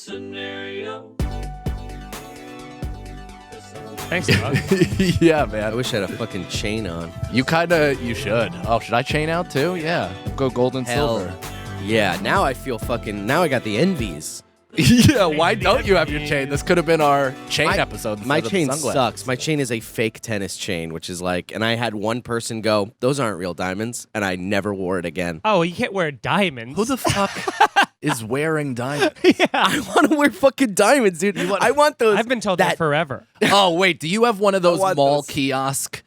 scenario. Thanks, Doug. Yeah, man. I wish I had a fucking chain on. You should. Oh, should I chain out too? Yeah. Go gold and silver. Yeah, now I feel now I got the envies. Yeah, why don't you have your chain? This could have been our chain episode. My chain sucks. My chain is a fake tennis chain, which is and I had one person go, those aren't real diamonds, and I never wore it again. Oh, you can't wear diamonds. Who the fuck is wearing diamonds? Yeah. I want to wear fucking diamonds, dude. I want those. I've been told that forever. Oh, wait, do you have one of those mall those. kiosk,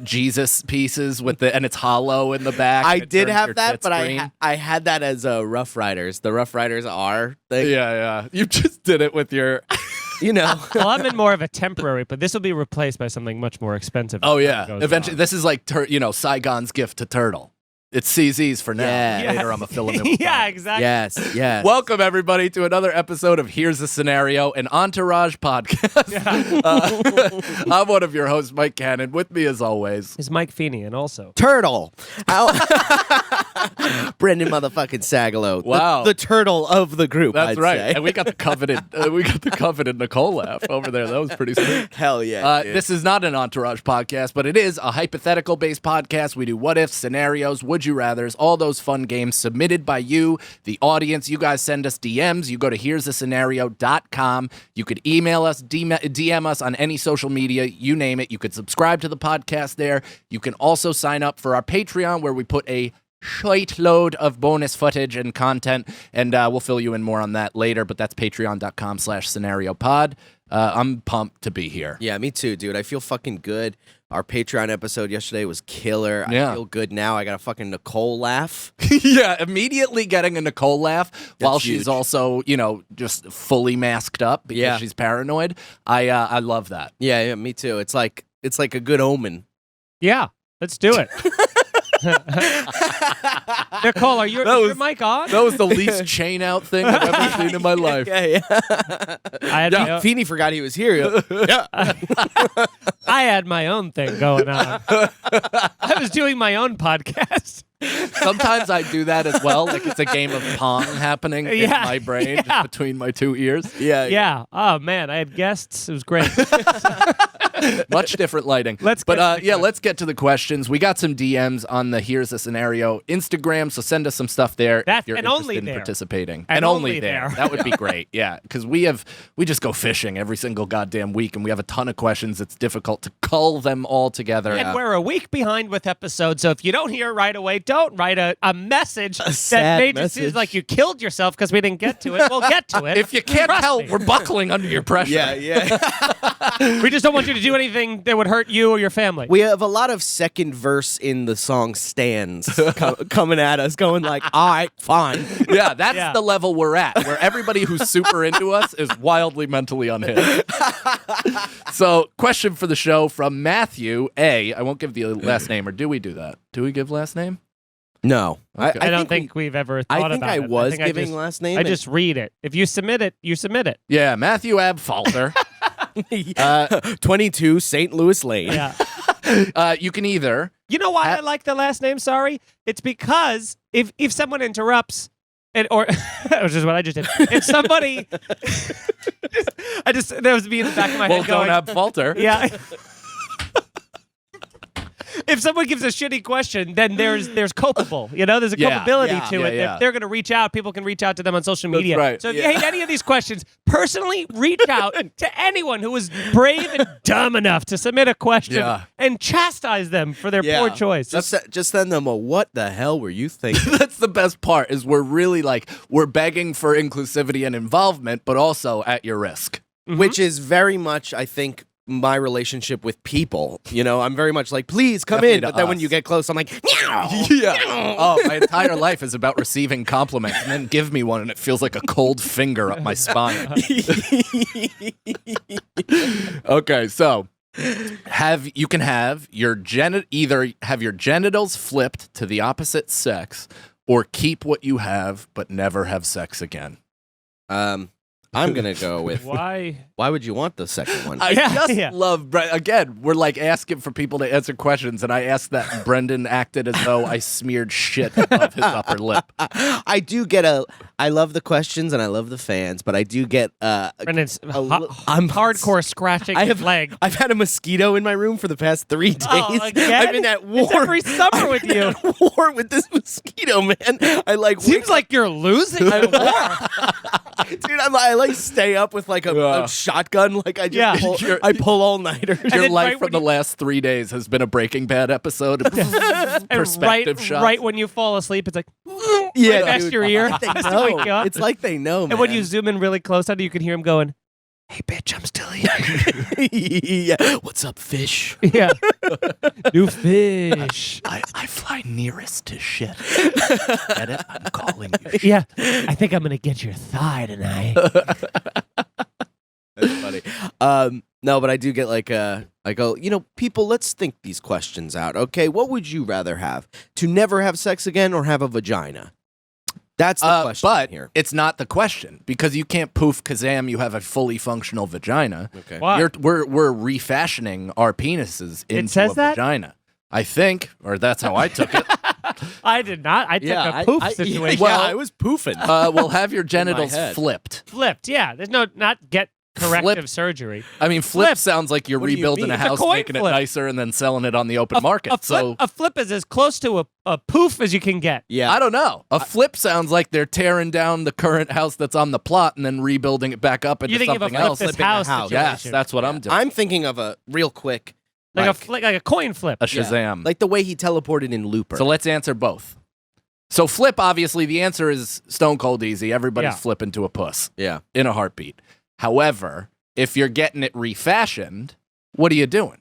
Jesus pieces and it's hollow in the back? I did have your that, tits but green? I had that as Rough Riders. The Rough Riders R thing. Yeah. You just did it with your... You know. Well, I'm in more of a temporary, but this will be replaced by something much more expensive. Oh, yeah. Goes Eventually, on. this is like, Saigon's gift to Turtle. It's CZ's for now. Yeah. Later, I'm a filament with Yeah, diamonds. exactly. Yes. Welcome, everybody, to another episode of Here's a Scenario, an Entourage podcast. I'm one of your hosts, Mike Cannon. With me, as always, Is Mike Feeney, and also Turtle. Brendan motherfucking Sagalow. Wow. The turtle of the group. That's I'd right. say. And we got the coveted Nicole laugh over there. That was pretty sweet. Hell yeah. This is not an Entourage podcast, but it is a hypothetical-based podcast. We do what-if, scenarios, would you rathers, all those fun games submitted by you, the audience. You guys send us DMs. You go to here'sascenario.com. You could email us, DM us on any social media, you name it. You could subscribe to the podcast there. You can also sign up for our Patreon, where we put a shite load of bonus footage and content, and we'll fill you in more on that later, but that's patreon.com/scenariopod. I'm pumped to be here. Yeah, me too, dude. I feel fucking good. Our Patreon episode yesterday was killer. Yeah. I feel good now. I got a fucking Nicole laugh. Yeah, immediately getting a Nicole laugh while she's huge. also, just fully masked up because she's paranoid. I love that. Yeah, me too. It's like a good omen. yeah, let's do it. Nicole, is your mic on? That was the least chain out thing I've ever seen in my life. Yeah. I had Feeney forgot he was here. Yeah. I had my own thing going on. I was doing my own podcast. Sometimes I do that as well. Like it's a game of Pong happening in my brain just between my two ears. Yeah. Oh, man. I had guests. It was great. Much different lighting. Let's get to the questions. We got some DMs on the Here's a Scenario Instagram, so send us some stuff there if you're interested in participating. And only there. That would be great. Yeah, because we just go fishing every single goddamn week, and we have a ton of questions. It's difficult to cull them all together. And we're a week behind with episodes, so if you don't hear right away, don't write a message that sad made message. you seem like you killed yourself because we didn't get to it. We'll get to it. If you can't Trust tell, me. we're buckling under your pressure. Yeah. We just don't want you to do anything that would hurt you or your family. We have a lot of second verse in the song Stands coming at us, going like, all right, fine. Yeah, that's the level we're at, where everybody who's super into us is wildly mentally unhinged. So, question for the show from Matthew A. I won't give the last name, or do we do that? Do we give last name? No. Okay. I don't think we've ever thought about it. I was think giving last name. I just read it. If you submit it, you submit it. Yeah, Matthew Abfalter. 22 St. Louis Lane. Yeah. You can either... You know why I like the last name? Sorry, it's because if someone interrupts, which is what I just did. If somebody, that was me in the back of my Well, head going, don't Abfalter. yeah. If someone gives a shitty question, then there's culpable. There's a culpability to it. yeah. If they're going to reach out, people can reach out to them on social media. right. So if you hate any of these questions, personally reach out to anyone who is brave and dumb enough to submit a question and chastise them for their poor choice. Just send them a what the hell were you thinking? That's the best part, is we're really we're begging for inclusivity and involvement, but also at your risk. Mm-hmm. Which is very much, I think, my relationship with people. I'm very much like, please come Definitely in. to But then us. when you get close, I'm like, meow. Yeah. Oh, my entire life is about receiving compliments, and then give me one, and it feels like a cold finger up my spine. Okay, so you can have either have your genitals flipped to the opposite sex, or keep what you have but never have sex again. I'm gonna go with Why? Why would you want the second one? I Yeah, just yeah. love, again, we're like asking for people to answer questions, and I asked that, and Brendan acted as though I smeared shit above his upper lip. I do get I love the questions and I love the fans, but I do get Brendan's I'm hardcore scratching his leg. I've had a mosquito in my room for the past 3 days. Oh, again? I've been at war. It's every summer with you. At war with this mosquito, man. I like Seems like you're losing the war. dude. I like stay up with like a shotgun. Like I just I pull all nighters. Your then life right from when the last 3 days has been a Breaking Bad episode. And Perspective shots. right when you fall asleep, it's like Yeah, past dude. your ear. They Just to know. wake you up. It's like they know, man. And when you zoom in really close on it, you can hear him going, "Hey, bitch, I'm still here." yeah. What's up, fish? Yeah. New fish. I fly nearest to shit. Get it? I'm calling you shit. Yeah. I think I'm going to get your thigh tonight. That's funny. No, but I do get like people, let's think these questions out. Okay, what would you rather have? To never have sex again or have a vagina? That's the question but here. it's not the question because you can't poof kazam. You have a fully functional vagina. Okay. Why? We're refashioning our penises into says a that? vagina. I think, or that's how I took it. I did not. I took a poof situation. Well, I was poofing. We'll have your genitals head. flipped. Flipped. Yeah. There's not get corrective surgery. I mean, flip sounds like you're What do you rebuilding mean? a It's a house, coin making flip. it nicer, and then selling it on the open market. A flip is as close to a poof as you can get. Yeah. I don't know. A flip sounds like they're tearing down the current house that's on the plot and then rebuilding it back up into You think of a something flip else. this Flipping a house house. Yes, situation. that's what I'm doing. I'm thinking of a real quick, like a coin flip. A Shazam. like the way he teleported in Looper. So let's answer both. So flip, obviously, the answer is stone cold easy. Everybody's Yeah. flipping to a puss yeah. in a heartbeat. However, if you're getting it refashioned, what are you doing?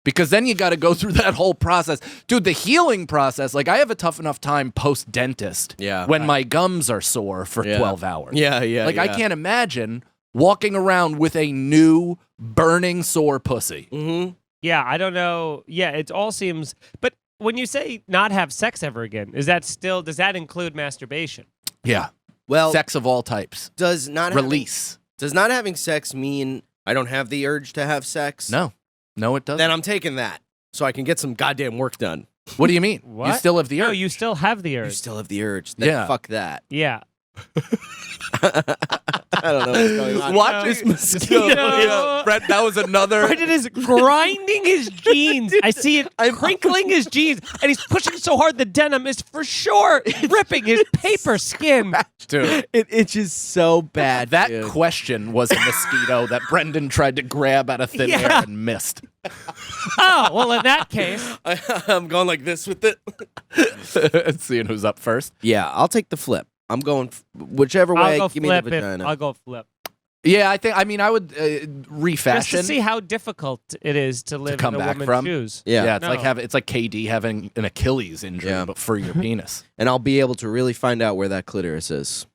Because then you got to go through that whole process. Dude, the healing process, like I have a tough enough time post-dentist when my gums are sore for 12 hours. Yeah. Like I can't imagine walking around with a new burning sore pussy. Mm-hmm. Yeah, I don't know. Yeah, it all seems. But when you say not have sex ever again, does that include masturbation? Yeah. Well, Sex of all types. does not Release. Does not having sex mean I don't have the urge to have sex? No, it doesn't. Then I'm taking that so I can get some goddamn work done. What do you mean? What? You still have the urge. No, you still have the You urge. still have the urge. Then Yeah. fuck that. Yeah. I don't know what's going on. Watch No. this mosquito. Yeah. Brett, that was another. Brendan is grinding his jeans. I see it crinkling his jeans, and he's pushing so hard the denim is for sure ripping his paper skin. Dude, It itches so bad. that dude. question was a mosquito that Brendan tried to grab out of thin air Yeah. and missed. Oh, well, in that case, I'm going like this with it. Seeing who's up first. Yeah, I'll take the flip. I'm going whichever I'll way. go Give me the flip it. vagina. I'll go flip. Yeah, I mean, I would refashion. Just to see how difficult it is to live come in a back woman's from. shoes. Yeah, it's No. like KD having an Achilles injury, Yeah. but for your penis. And I'll be able to really find out where that clitoris is.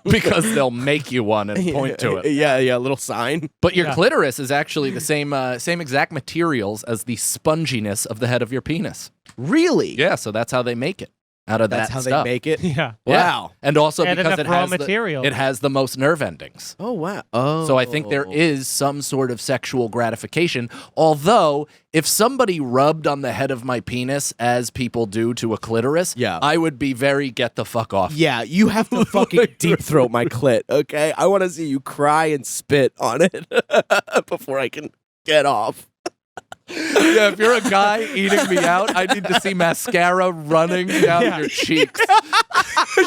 Because they'll make you one and point to it. Yeah, a little sign. But your Yeah. clitoris is actually the same exact materials as the sponginess of the head of your penis. Really? Yeah, so that's how they make it out of That's that how stuff. they make it? Yeah. Wow. And also And because enough it raw has material. it has the most nerve endings. Oh, wow. Oh. So I think there is some sort of sexual gratification. Although, if somebody rubbed on the head of my penis as people do to a clitoris, Yeah. I would be very get the fuck off. Yeah, you have to fucking deep throat my clit, okay? I want to see you cry and spit on it before I can get off. Yeah, if you're a guy eating me out, I need to see mascara running down your cheeks.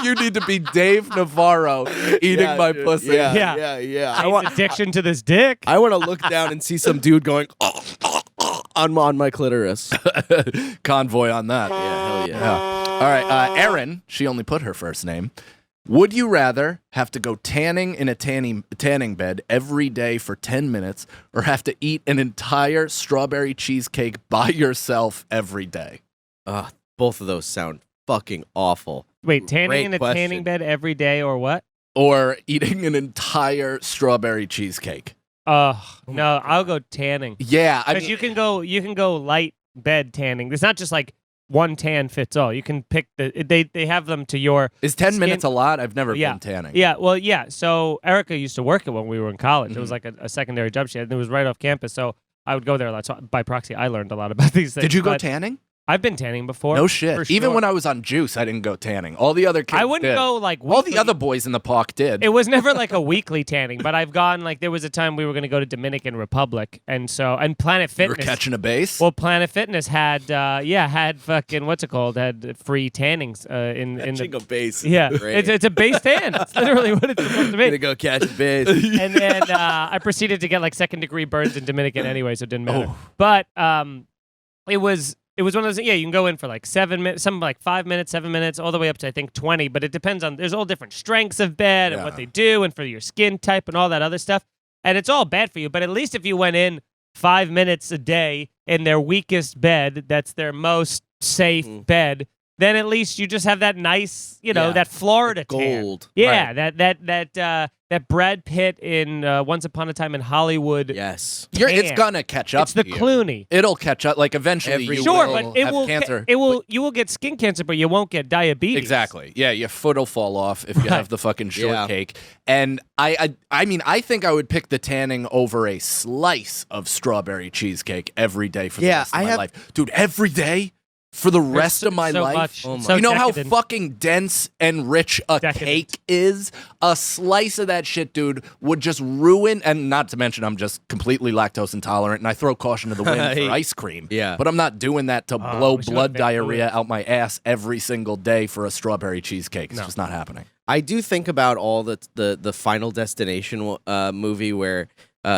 You need to be Dave Navarro eating Yeah, my dude. pussy. Yeah. I want addiction to this dick. I want to look down and see some dude going on my clitoris. Convoy on that. Yeah, hell yeah. All right, Erin, she only put her first name. Would you rather have to go tanning in a tanning bed every day for 10 minutes or have to eat an entire strawberry cheesecake by yourself every day? Both of those sound fucking awful. Wait, tanning Great in a question. tanning bed every day or what? Or eating an entire strawberry cheesecake? No, I'll go tanning. Yeah, I Because mean, you can go light bed tanning. It's not just like one tan fits all. You can pick they have them to your Is 10 skin. minutes a lot? I've never been tanning. Yeah, well, yeah. So Erica used to work it when we were in college. It was like a secondary job she had, and it was right off campus. So I would go there a lot. So by proxy, I learned a lot about these things. Did you go but tanning? I've been tanning before. No shit. for Even sure. when I was on juice, I didn't go tanning. All the other kids I wouldn't did. go like All the weekly. other boys in the park did. It was never like a weekly tanning, but I've gone like there was a time we were going to go to Dominican Republic, and Planet You were Fitness. catching a base? Well, Planet Fitness had had fucking what's it called? Had free tannings in the base. yeah. Great. It's a base tan. That's literally what it's supposed to be. Gonna go catch a base. And then I proceeded to get like second-degree burns in Dominican anyway, so it didn't matter. Oh. But it was one of those. Yeah, you can go in for like 7 minutes, some like 5 minutes, 7 minutes, all the way up to I think 20. But it depends on. There's all different strengths of bed and what they do, and for your skin type and all that other stuff. And it's all bad for you. But at least if you went in 5 minutes a day in their weakest bed, that's their most safe bed. Then at least you just have that nice, that Florida tan. Gold. Yeah, that Brad Pitt in Once Upon a Time in Hollywood. Yes. It's gonna catch up It's the to you. Clooney. It'll catch up. Like eventually you Sure, will but it have will cancer. you will get skin cancer, but you won't get diabetes. Exactly. Yeah, your foot will fall off if you have the fucking shortcake. And I mean, I think I would pick the tanning over a slice of strawberry cheesecake every day for the rest of my life. Dude, every day? For the rest of my life, much. Oh my- So you know decadent. how fucking dense and rich a cake is? A slice of that shit, dude, would just ruin, and not to mention I'm just completely lactose intolerant, and I throw caution to the wind for ice cream. Yeah. But I'm not doing that to blow we should blood have been diarrhea doing out my ass every single day for a strawberry cheesecake. It's just not happening. I do think about all the Final Destination movie where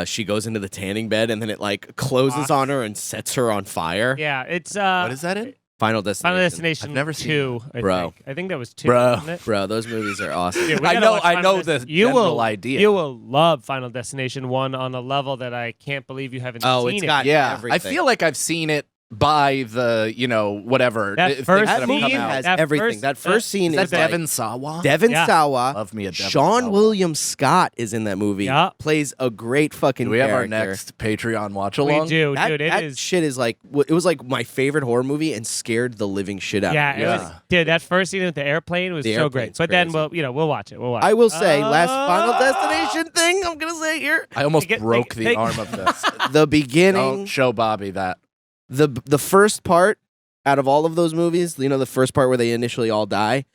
she goes into the tanning bed and then it like closes on her and sets her on fire. Yeah, it's What is that in? Final Destination. Final Destination. I've never seen 2, Bro. I think that was 2. Bro. Wasn't it? Bro, those movies are awesome. Dude, we I gotta know- watch I Final know the you general will, idea. You will love Final Destination 1 on a level that I can't believe you haven't Oh, seen it's it. got Yeah, everything. I feel like I've seen it by the, whatever. That things first that have scene come out. has that everything. first- that first scene Is that is like Devin Sawa? Devin Yeah. Sawa. Love me a Devin Sean Sawa. William Scott is in that movie. Yeah. Plays a great fucking Do we have our character. next Patreon watch We along? do, That, dude. It that is. shit is like it was like my favorite horror movie and scared the living shit out Yeah, of me. it was. Dude, that first scene with the airplane was The so great. airplane's But then crazy. we'll watch it. We'll watch. I will say, it. last Final Destination thing I'm gonna say here. I almost They get- broke they- the they- arm of this. The beginning, Don't show Bobby that. the first part out of all of those movies, the first part where they initially all die,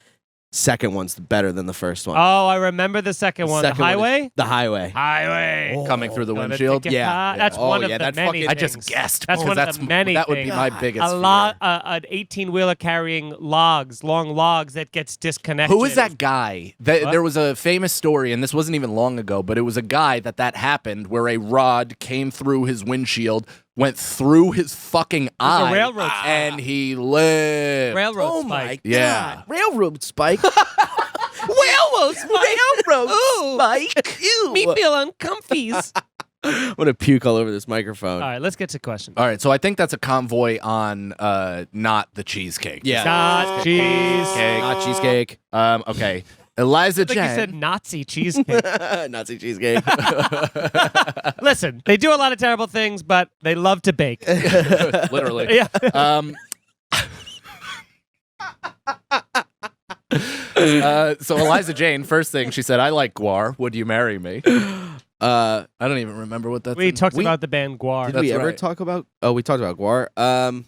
second one's better than the first one. Oh, I remember the second one. The Second one is- highway. The highway. Highway. Coming through the Gonna windshield. take you Yeah. high. That's Oh, one of yeah, the that many. fucking- I just things. guessed. That's because one of the many. That would be things. my biggest A fear. lot, an 18-wheeler carrying long logs that gets disconnected. Who is that guy? There was a famous story, and this wasn't even long ago, but it was a guy that happened where a rod came through his windshield, went through his fucking was a eye, railroad spike. and he lived. Railroad Oh my spike. Yeah. God. Railroad spike. Railroad spike. Railroad Ooh. spike. Ew. Me feel uncomfies. I'm gonna puke all over this microphone. All right, let's get to questions. All right, so I think that's a convoy on not the cheesecake. Yeah. Not cheesecake. Not cheesecake. Okay. Eliza I think you said Jen. Nazi cheesecake. Nazi cheesecake. Listen, they do a lot of terrible things, but they love to bake. Literally. Yeah. So Eliza Jane, first thing she said, I like guar. Would you marry me? I don't even remember what that's. We in. talked about the band Guar. Did That's we ever right. talk about? Oh, we talked about guar.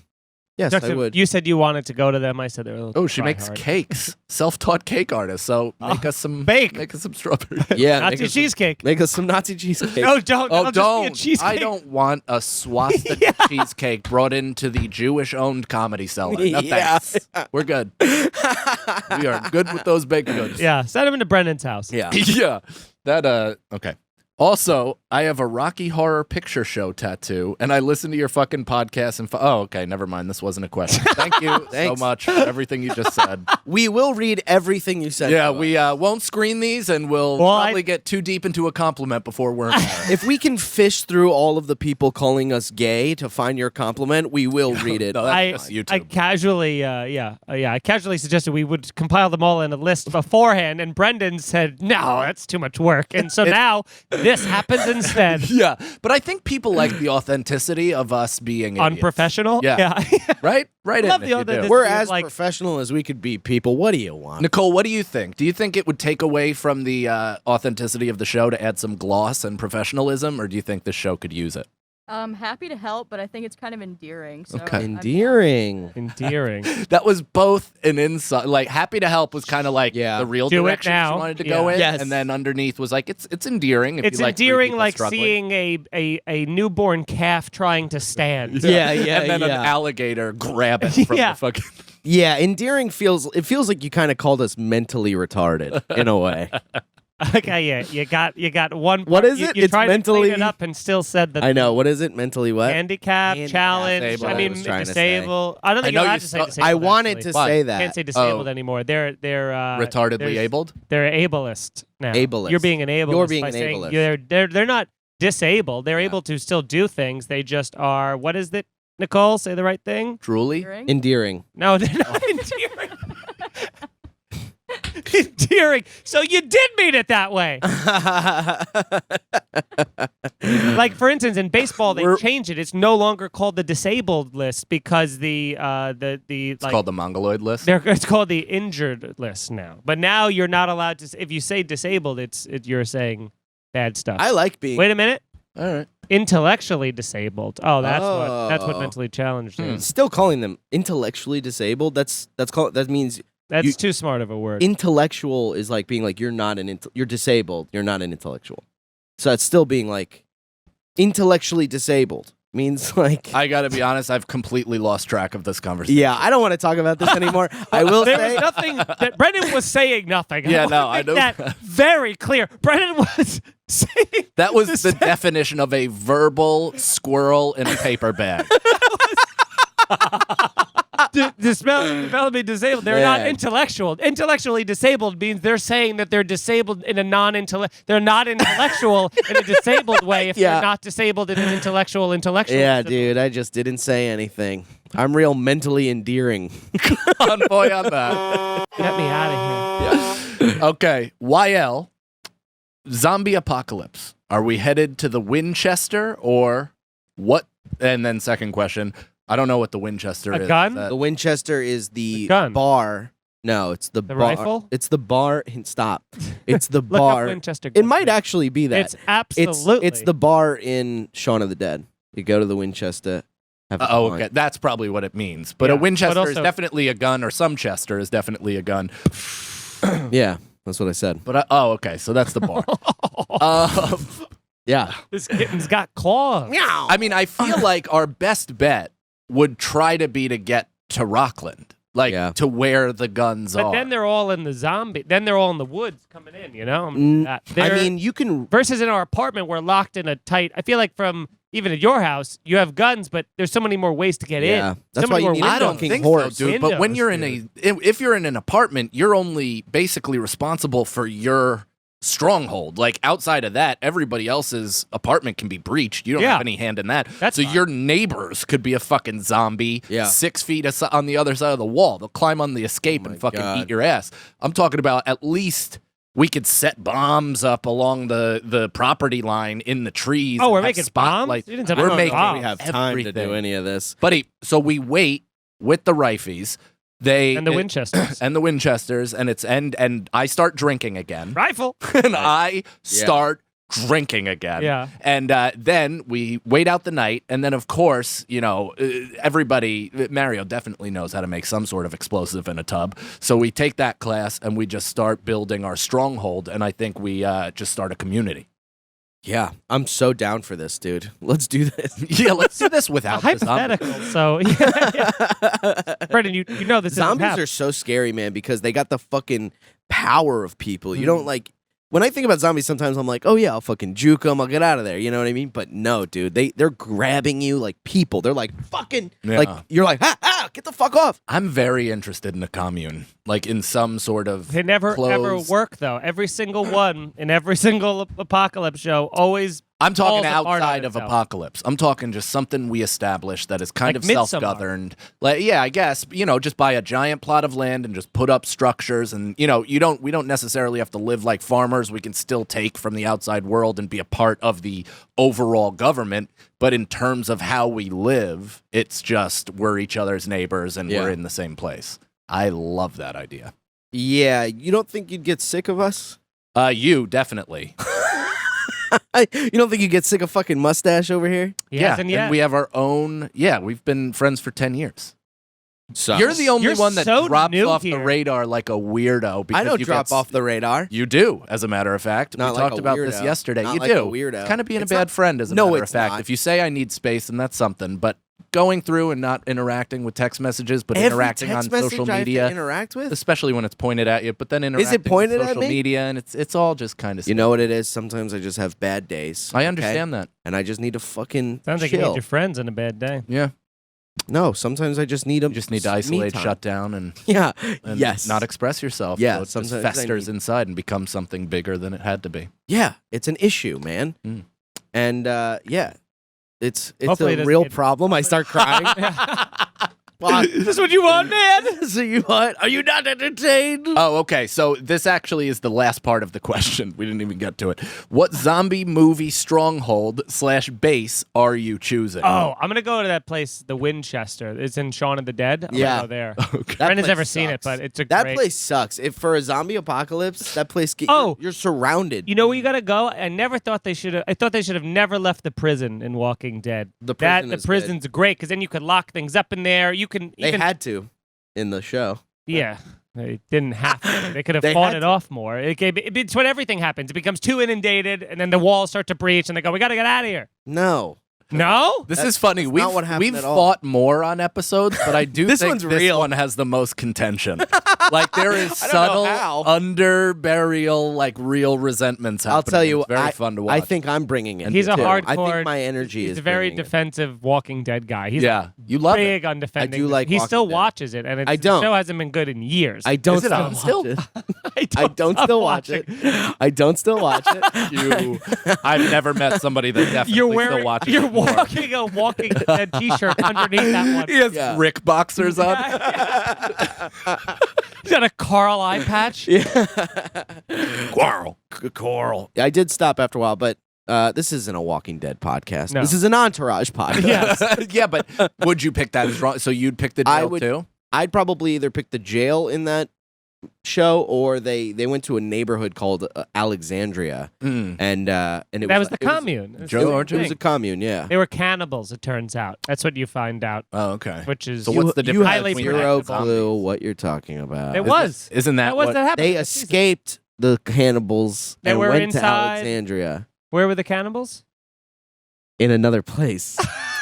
Yes, I would. You said you wanted to go to them. I said they were a little Oh, she makes try-hard. cakes. Self-taught cake artist. So make us some bake. Make us some strawberry. Yeah, Nazi cheesecake. Make us some Nazi cheesecake. No, don't. Oh, It'll don't! Just be a cheesecake. I don't want a swastika cheesecake brought into the Jewish-owned Comedy Cellar. No Yeah. thanks. We're good. We are good with those baked goods. Yeah, send him into Brendan's house. Yeah. Yeah. That okay. Also, I have a Rocky Horror Picture Show tattoo, and I listen to your fucking podcast and oh, okay, never mind. This wasn't a question. Thank you so Thanks. much for everything you just said. We will read everything you said. Yeah, to we won't screen these, and we'll Well, probably get too deep into a compliment before we're embarrassed. If we can fish through all of the people calling us gay to find your compliment, we will read it. No, that's I YouTube. casually, I casually suggested we would compile them all in a list beforehand, and Brendan said, "No, that's too much work." And so now this happens instead. Yeah, but I think people like the authenticity of us being idiots. Unprofessional? Yeah. Right? Right. Love in the it, you do. authenticity. We're It's as like- professional as we could be, people. What do you want? Nicole, what do you think? Do you think it would take away from the authenticity of the show to add some gloss and professionalism, or do you think the show could use it? Happy to help, but I think it's kind of endearing. So Okay. Endearing. Endearing. That was both an insult. Like, happy to help was kind of like the real Do it direction now. she wanted to go in, Yes. and then underneath was like it's endearing. If It's you like three endearing people like struggling. seeing a newborn calf trying to stand. Yeah, and then an alligator grab it from Yeah. the fucking. Yeah, endearing feels like you kind of called us mentally retarded in a way. Okay, yeah, you got one. What is you, it? You It's tried to mentally- clean it up and still said that. I know. What is it? Mentally what? Handicap, challenge. disabled, I I mean, was trying to say. disabled. I don't think I know you're allowed you to say stu- disabled. I wanted actually. to Why? say that. Can't say disabled Oh. anymore. They're Retardedly there's- abled? They're ableist now. Ableist. You're being an ableist. You're being by an saying ableist. They're not disabled. They're able to still do things. They just are. What is it? Nicole, say the right thing. Truly? Endearing? Endearing. No, they're not endearing. Endearing. So you did mean it that way. Like, for instance, in baseball, they changed it. It's no longer called the disabled list because It's called the Mongoloid list. it's called the injured list now. But now you're not allowed to. If you say disabled, you're saying bad stuff. I like being. Wait a minute. All right. Intellectually disabled. Oh, that's what Oh. mentally challenged is. Still calling them intellectually disabled. That means That's too smart of a word. intellectual is like being like you're not you're disabled. You're not an intellectual. So it's still being like intellectually disabled means like. I got to be honest, I've completely lost track of this conversation. Yeah, I don't want to talk about this anymore. I will There say was nothing that Brendan was saying nothing. Yeah, I no, want I to know. make that very clear. Brendan was saying That was the definition of a verbal squirrel in a paper bag. the smell of being disabled. They're not Man. intellectual. Intellectually disabled means they're saying that they're disabled in a non-intellect. They're not intellectual in a disabled way if Yeah. they're not disabled in an intellectual. Yeah, dude, I just didn't say anything. I'm real mentally endearing. Boy on that. Get me out of here. Okay, YL, zombie apocalypse. Are we headed to the Winchester or what? And then second question, I don't know what the Winchester A is. gun? The Winchester is the Gun. bar. No, it's the bar. rifle? It's the bar. Stop. It's the Look bar. up Winchester. It might actually be that. It's absolutely. It's the bar in Shaun of the Dead. You go to the Winchester. Have a Oh, wine. okay. That's probably what it means. But Yeah, a Winchester but is also- definitely a gun, or some Chester is definitely a gun. Yeah, that's what I said. But okay, so that's the bar. Yeah. This kitten's got claws. I mean, I feel like our best bet would try to be to get to Rockland, like Yeah. to where the guns But are. then they're all in the zombie. Then they're all in the woods coming in. You know. I They're- mean, you can. versus in our apartment, we're locked in a tight. I feel like from even at your house, you have guns, but there's so many more ways to get Yeah. in. That's so why many you more need a I don't windows. fucking think horse. so, dude. But when Windows, you're in if you're in an apartment, you're only basically responsible for your stronghold. Like outside of that, everybody else's apartment can be breached. You don't Yeah. have any hand in that. That's so fine. your neighbors could be a fucking zombie. Yeah. 6 feet on the other side of the wall. They'll climb on the escape Oh my and fucking God. eat your ass. I'm talking about at least. We could set bombs up along the property line in the trees. Oh, and we're have making spotlights. bombs? You didn't tell me We're about making. bombs. We have time to do everything. any of this. Buddy, so we wait with the rifles. And the Winchesters. and the Winchesters, and it's and I start drinking again, Rifle. and I start drinking again, Yeah. and then we wait out the night, and then of course, everybody, Mario definitely knows how to make some sort of explosive in a tub, so we take that class and we just start building our stronghold, and I think we just start a community. Yeah, I'm so down for this, dude. Let's do this. Yeah, let's do this without the zombies. Hypothetical. So, yeah. Brendan, you know this isn't Zombies happening. are so scary, man, because they got the fucking power of people. You don't like. When I think about zombies, sometimes I'm like, oh yeah, I'll fucking juke them, I'll get out of there. You know what I mean? But no, dude, they're grabbing you like people. They're like fucking Yeah. like you're like Get the fuck off. I'm very interested in a commune, like in some sort of. They never ever closed- work though. Every single one in every single apocalypse show always. I'm talking falls apart on outside of itself. apocalypse. I'm talking just something we established that is kind Like of Midsommar. self-governed. Like, yeah, I guess, just buy a giant plot of land and just put up structures, and we don't necessarily have to live like farmers. We can still take from the outside world and be a part of the overall government. But in terms of how we live, it's just we're each other's neighbors and we're in the same place. I love that idea. Yeah, you don't think you'd get sick of us? You definitely. You don't think you get sick of fucking mustache over here? And we have our own. Yeah, we've been friends for 10 years. Sucks. You're the only You're one that so drops new off here. the radar like a weirdo. Because I don't you drop get off the radar. You do, as a matter of fact. Not We like talked a about this weirdo. yesterday. Not You like do. a weirdo. Kind of being It's a bad not- friend, as a No, matter of it's fact. not. If you say I need space, and that's something. But going through and not interacting with text messages, but Every interacting on text message social I have to media, interact with? especially when it's pointed at you, but then interacting pointed with at social me? media, and it's all just kind of. You know what it is? Sometimes I just have bad days. I understand that. And I just need to fucking Sounds like you chill. need your friends on a bad day. Yeah, No, sometimes I just need you just need to isolate, shut down, and Yeah. and not express yourself. Yeah, so it just sometimes I festers need- inside and becomes something bigger than it had to be. Yeah, it's an issue, man. Mm. And it's Hopefully it a doesn't real get- problem. I start crying. Well, Is this what you want, man? so you what? Are you not entertained? Oh, okay. So this actually is the last part of the question. We didn't even get to it. What zombie movie stronghold/base are you choosing? Oh, I'm gonna go to that place, the Winchester. It's in Shaun of the Dead. I'm Yeah. gonna go there. okay. That Brendan's place never seen it, sucks. but it's a That great. place sucks. If for a zombie apocalypse, that place Oh. you're surrounded. You know where you gotta go? I never thought they should have. I thought they should have never left the prison in Walking Dead. The prison the is prison's great because then you could lock things up in there. You can They even had to in the show. yeah. They didn't have to. They could have They fought had it to. off more. It's when everything happens. It becomes too inundated, and then the walls start to breach, and they go, "We gotta get out of here." No. No, This is funny. that's We've not what happened we've at all. fought more on episodes, but I do This think one's this real. one has the most contention. Like there is I don't know subtle how. underburial, like real resentments happening. I'll tell you, it's very fun to watch. I think I'm bringing it. He's a too. I hardcore- think my energy he's is a very bringing it. defensive Walking Dead guy. He's yeah, you love it. big on defending. do like He Walking still Dead. watches it, and I the don't. show hasn't been good in years. I don't Is it still on watch still? it. I I don't stop still watch watching. it. I don't still watch it. I've never met somebody that definitely You're still wearing. watches You're it more. walking a Walking Dead T-shirt underneath that one. He has Yeah. Rick boxers on. He's got a Carl eye patch. Quarrel. Coral. I did stop after a while, but this isn't a Walking Dead podcast. No. This is an Entourage podcast. Yes. Yeah, but would you pick that as wrong? So you'd pick the I jail would- too? I'd probably either pick the jail in that show, or they went to a neighborhood called Alexandria, Mm. and it That was the it was- commune. That's Joe the same Orchard? It was a thing. commune, yeah. They were cannibals, it turns out. That's what you find out, Oh, okay. which is So what's the You difference have highly between zero predictable. clue what you're talking about. It was. Isn't that That was what? that happened. They this season. escaped the cannibals They and were went to inside. Alexandria Where were the cannibals? in another place.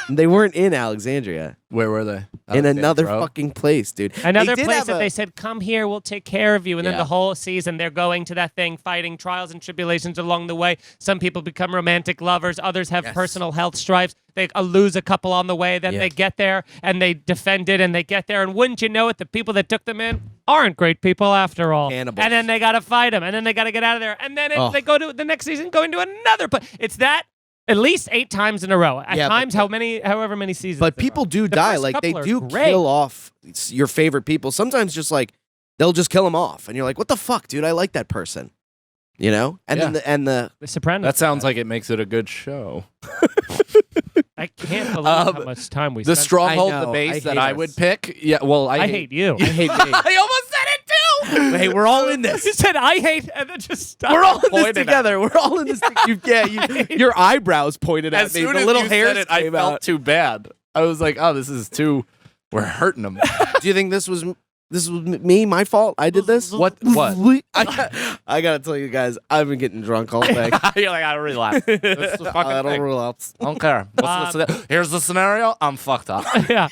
They weren't in Alexandria. Where were they? In another Alexandria? fucking place, dude. Another They did place have that a- they said, "Come here, we'll take care of you." And then Yeah. the whole season, they're going to that thing, fighting trials and tribulations along the way. Some people become romantic lovers. Others have Yes. personal health strifes. They lose a couple on the way. Then Yeah. they get there and they defend it, and they get there. And wouldn't you know it, the people that took them in aren't great people after all. Cannibals. And then they got to fight them, and then they got to get out of there. And then Oh. they go to the next season, go into another. But it's that. At least 8 times in a row. At Yeah, but- times, however many seasons. But there people are. do The die. first Like they couple are do great. kill off your favorite people. Sometimes just like they'll just kill them off, and you're like, "What the fuck, dude? I like that person." You know? And Yeah. then the The Sopranos. That sounds like it makes it a good show. I can't believe how much time we The spent. stronghold, I the know, base I that hate I us. would pick. Yeah, well, I hate you. I hate me. I almost said it too. Hey, we're all in this. You said I hate, and then just stop. We're all in this Pointed at together. We're all in this. Your eyebrows pointed at As me. soon The as little you hairs said it, I came felt out. too bad. I was like, oh, this is too. We're hurting them. Do you think this was me? My fault? I did this? What? I gotta tell you guys, I've been getting drunk all day. You're like, I relax. This is the fucking I don't thing. relax. I don't care. Here's the scenario. I'm fucked up. Yeah.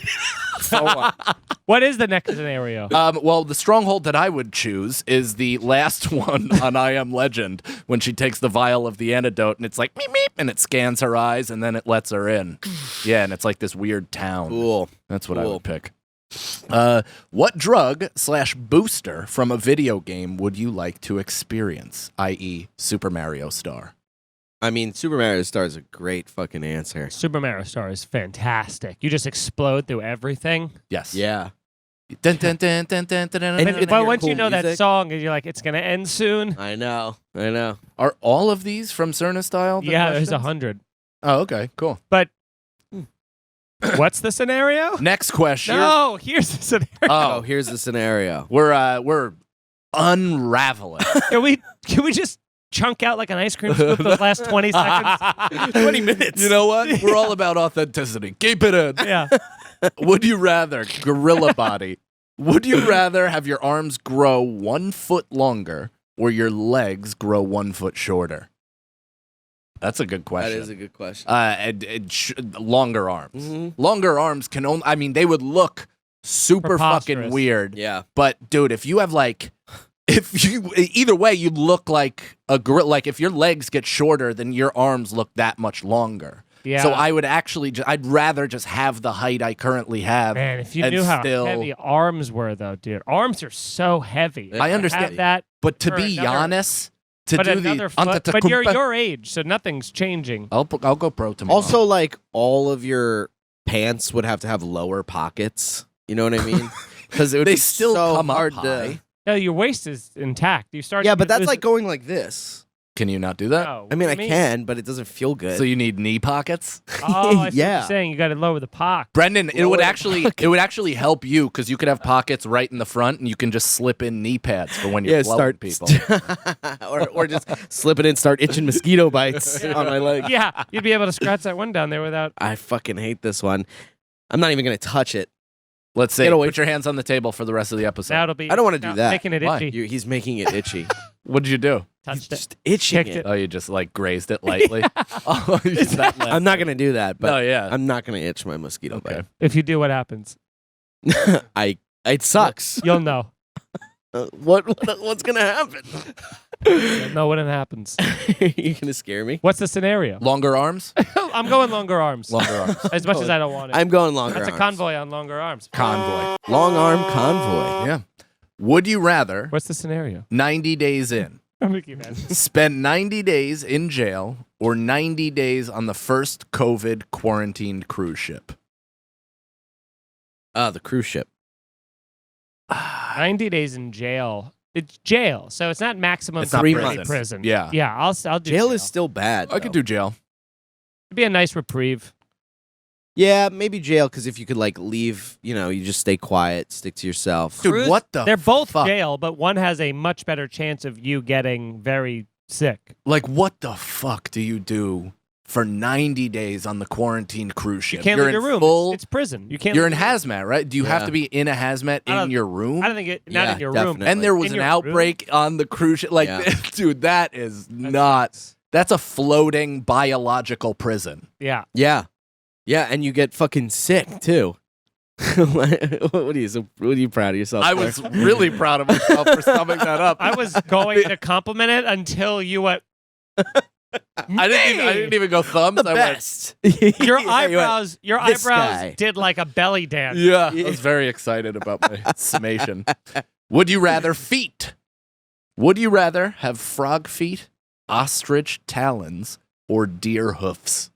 So what? What is the next scenario? Well, the stronghold that I would choose is the last one on I Am Legend when she takes the vial of the antidote and it's like meep meep and it scans her eyes and then it lets her in. Yeah, and it's like this weird town. Cool. That's what I Cool. would pick. What drug/booster from a video game would you like to experience, i.e. Super Mario Star? I mean, Super Mario Star is a great fucking answer. Super Mario Star is fantastic. You just explode through everything. Yes. Yeah. Dun, dun, dun, dun, dun, dun, dun, And dun, But dun. once you cool know that music. song, and you're like, it's gonna end soon. I know. Are all of these from Cerna Style? the Yeah, there's questions? 100. Oh, okay, cool. But what's the scenario? Next question. No, here's the scenario. Oh, here's the scenario. We're unraveling. Can we just chunk out like an ice cream scoop those last 20 seconds? 20 minutes. You know what? We're all about authenticity. Keep it in. Yeah. Would you rather, gorilla body, would you rather have your arms grow 1 foot longer or your legs grow 1 foot shorter? That's a good question. That is a good question. Longer arms. Mm-hmm. Longer arms can only, I mean, they would look super fucking Preposterous. weird. Yeah. But, dude, if you have like, either way, you'd look like a gorilla. Like, if your legs get shorter, then your arms look that much longer. Yeah. So I would actually, I'd rather just have the height I currently have. Man, if you and knew how still- heavy arms were, though, dude. Arms are so heavy. I understand. Have that, But to for be another- Giannis, to but do another the foot. But you're Antetokounmpo- your age, so nothing's changing. I'll go pro tomorrow. Also, like, all of your pants would have to have lower pockets. You know what I mean? Because they still so come hard up to. high. No, your waist is intact. You start. Yeah, but that's lose- like going like this. Can you not do that? Oh, I mean, what I do you can, but it doesn't feel good. So you need knee pockets. Oh, I see what Yeah. you're saying. You got to lower the pock. Brendan, it Lower would the actually help you because you could have pockets right in the front, and you can just slip in knee pads for when you're blowing people. or just slip it in, start itching mosquito bites on my leg. Yeah, you'd be able to scratch that one down there without. I fucking hate this one. I'm not even gonna touch it. Let's see. Get away Put your hands on the table for the rest of the episode. That'll be. I don't wanna do that. Making it Why? itchy. He's making it itchy. What did you do? He's Touched it. just itching Kicked it. it. Oh, you just like grazed it lightly. Oh, you did that last I'm not gonna do that, but Oh yeah. I'm not gonna itch my mosquito Okay. If you do, what happens? bite. It sucks. You'll know. What's gonna happen? You'll know when it happens. You gonna scare me? What's the scenario? Longer arms. I'm going longer arms. Longer arms. As much as I don't want it. I'm going longer. That's a arms. convoy on longer arms. Convoy. Long arm convoy. Yeah. Would you rather What's the scenario? 90 days in I'm making that. spend 90 days in jail or 90 days on the first COVID quarantined cruise ship? The cruise ship. 90 days in jail. It's jail, so it's not maximum It's not 3 prison. months prison. Yeah. Yeah, I'll do Jail is still bad. I could though. do jail. It'd be a nice reprieve. Yeah, maybe jail because if you could like leave, you just stay quiet, stick to yourself. Dude, Cruise- what the They're both fuck? jail, but one has a much better chance of you getting very sick. Like, what the fuck do you do for 90 days on the quarantined cruise ship? You can't You're leave your in room. full- It's prison. You can't. You're in leave your room. hazmat, right? Do you have Yeah. to be in a hazmat I don't- in your room? I don't think not Yeah, in your room. definitely. And there was In an your room? outbreak on the cruise ship. Like, Yeah. dude, that is not. That's a floating biological prison. Yeah. Yeah, yeah, and you get fucking sick too. What are you proud of yourself? I for? was really proud of myself for summing that up. I was going to compliment it until you went. I didn't even go thumbs. the I best. Your Yeah, you went, eyebrows. Your "This eyebrows guy." did like a belly dance. Yeah, I was very excited about my summation. Would you rather feet? Would you rather have frog feet, ostrich talons, or deer hoofs?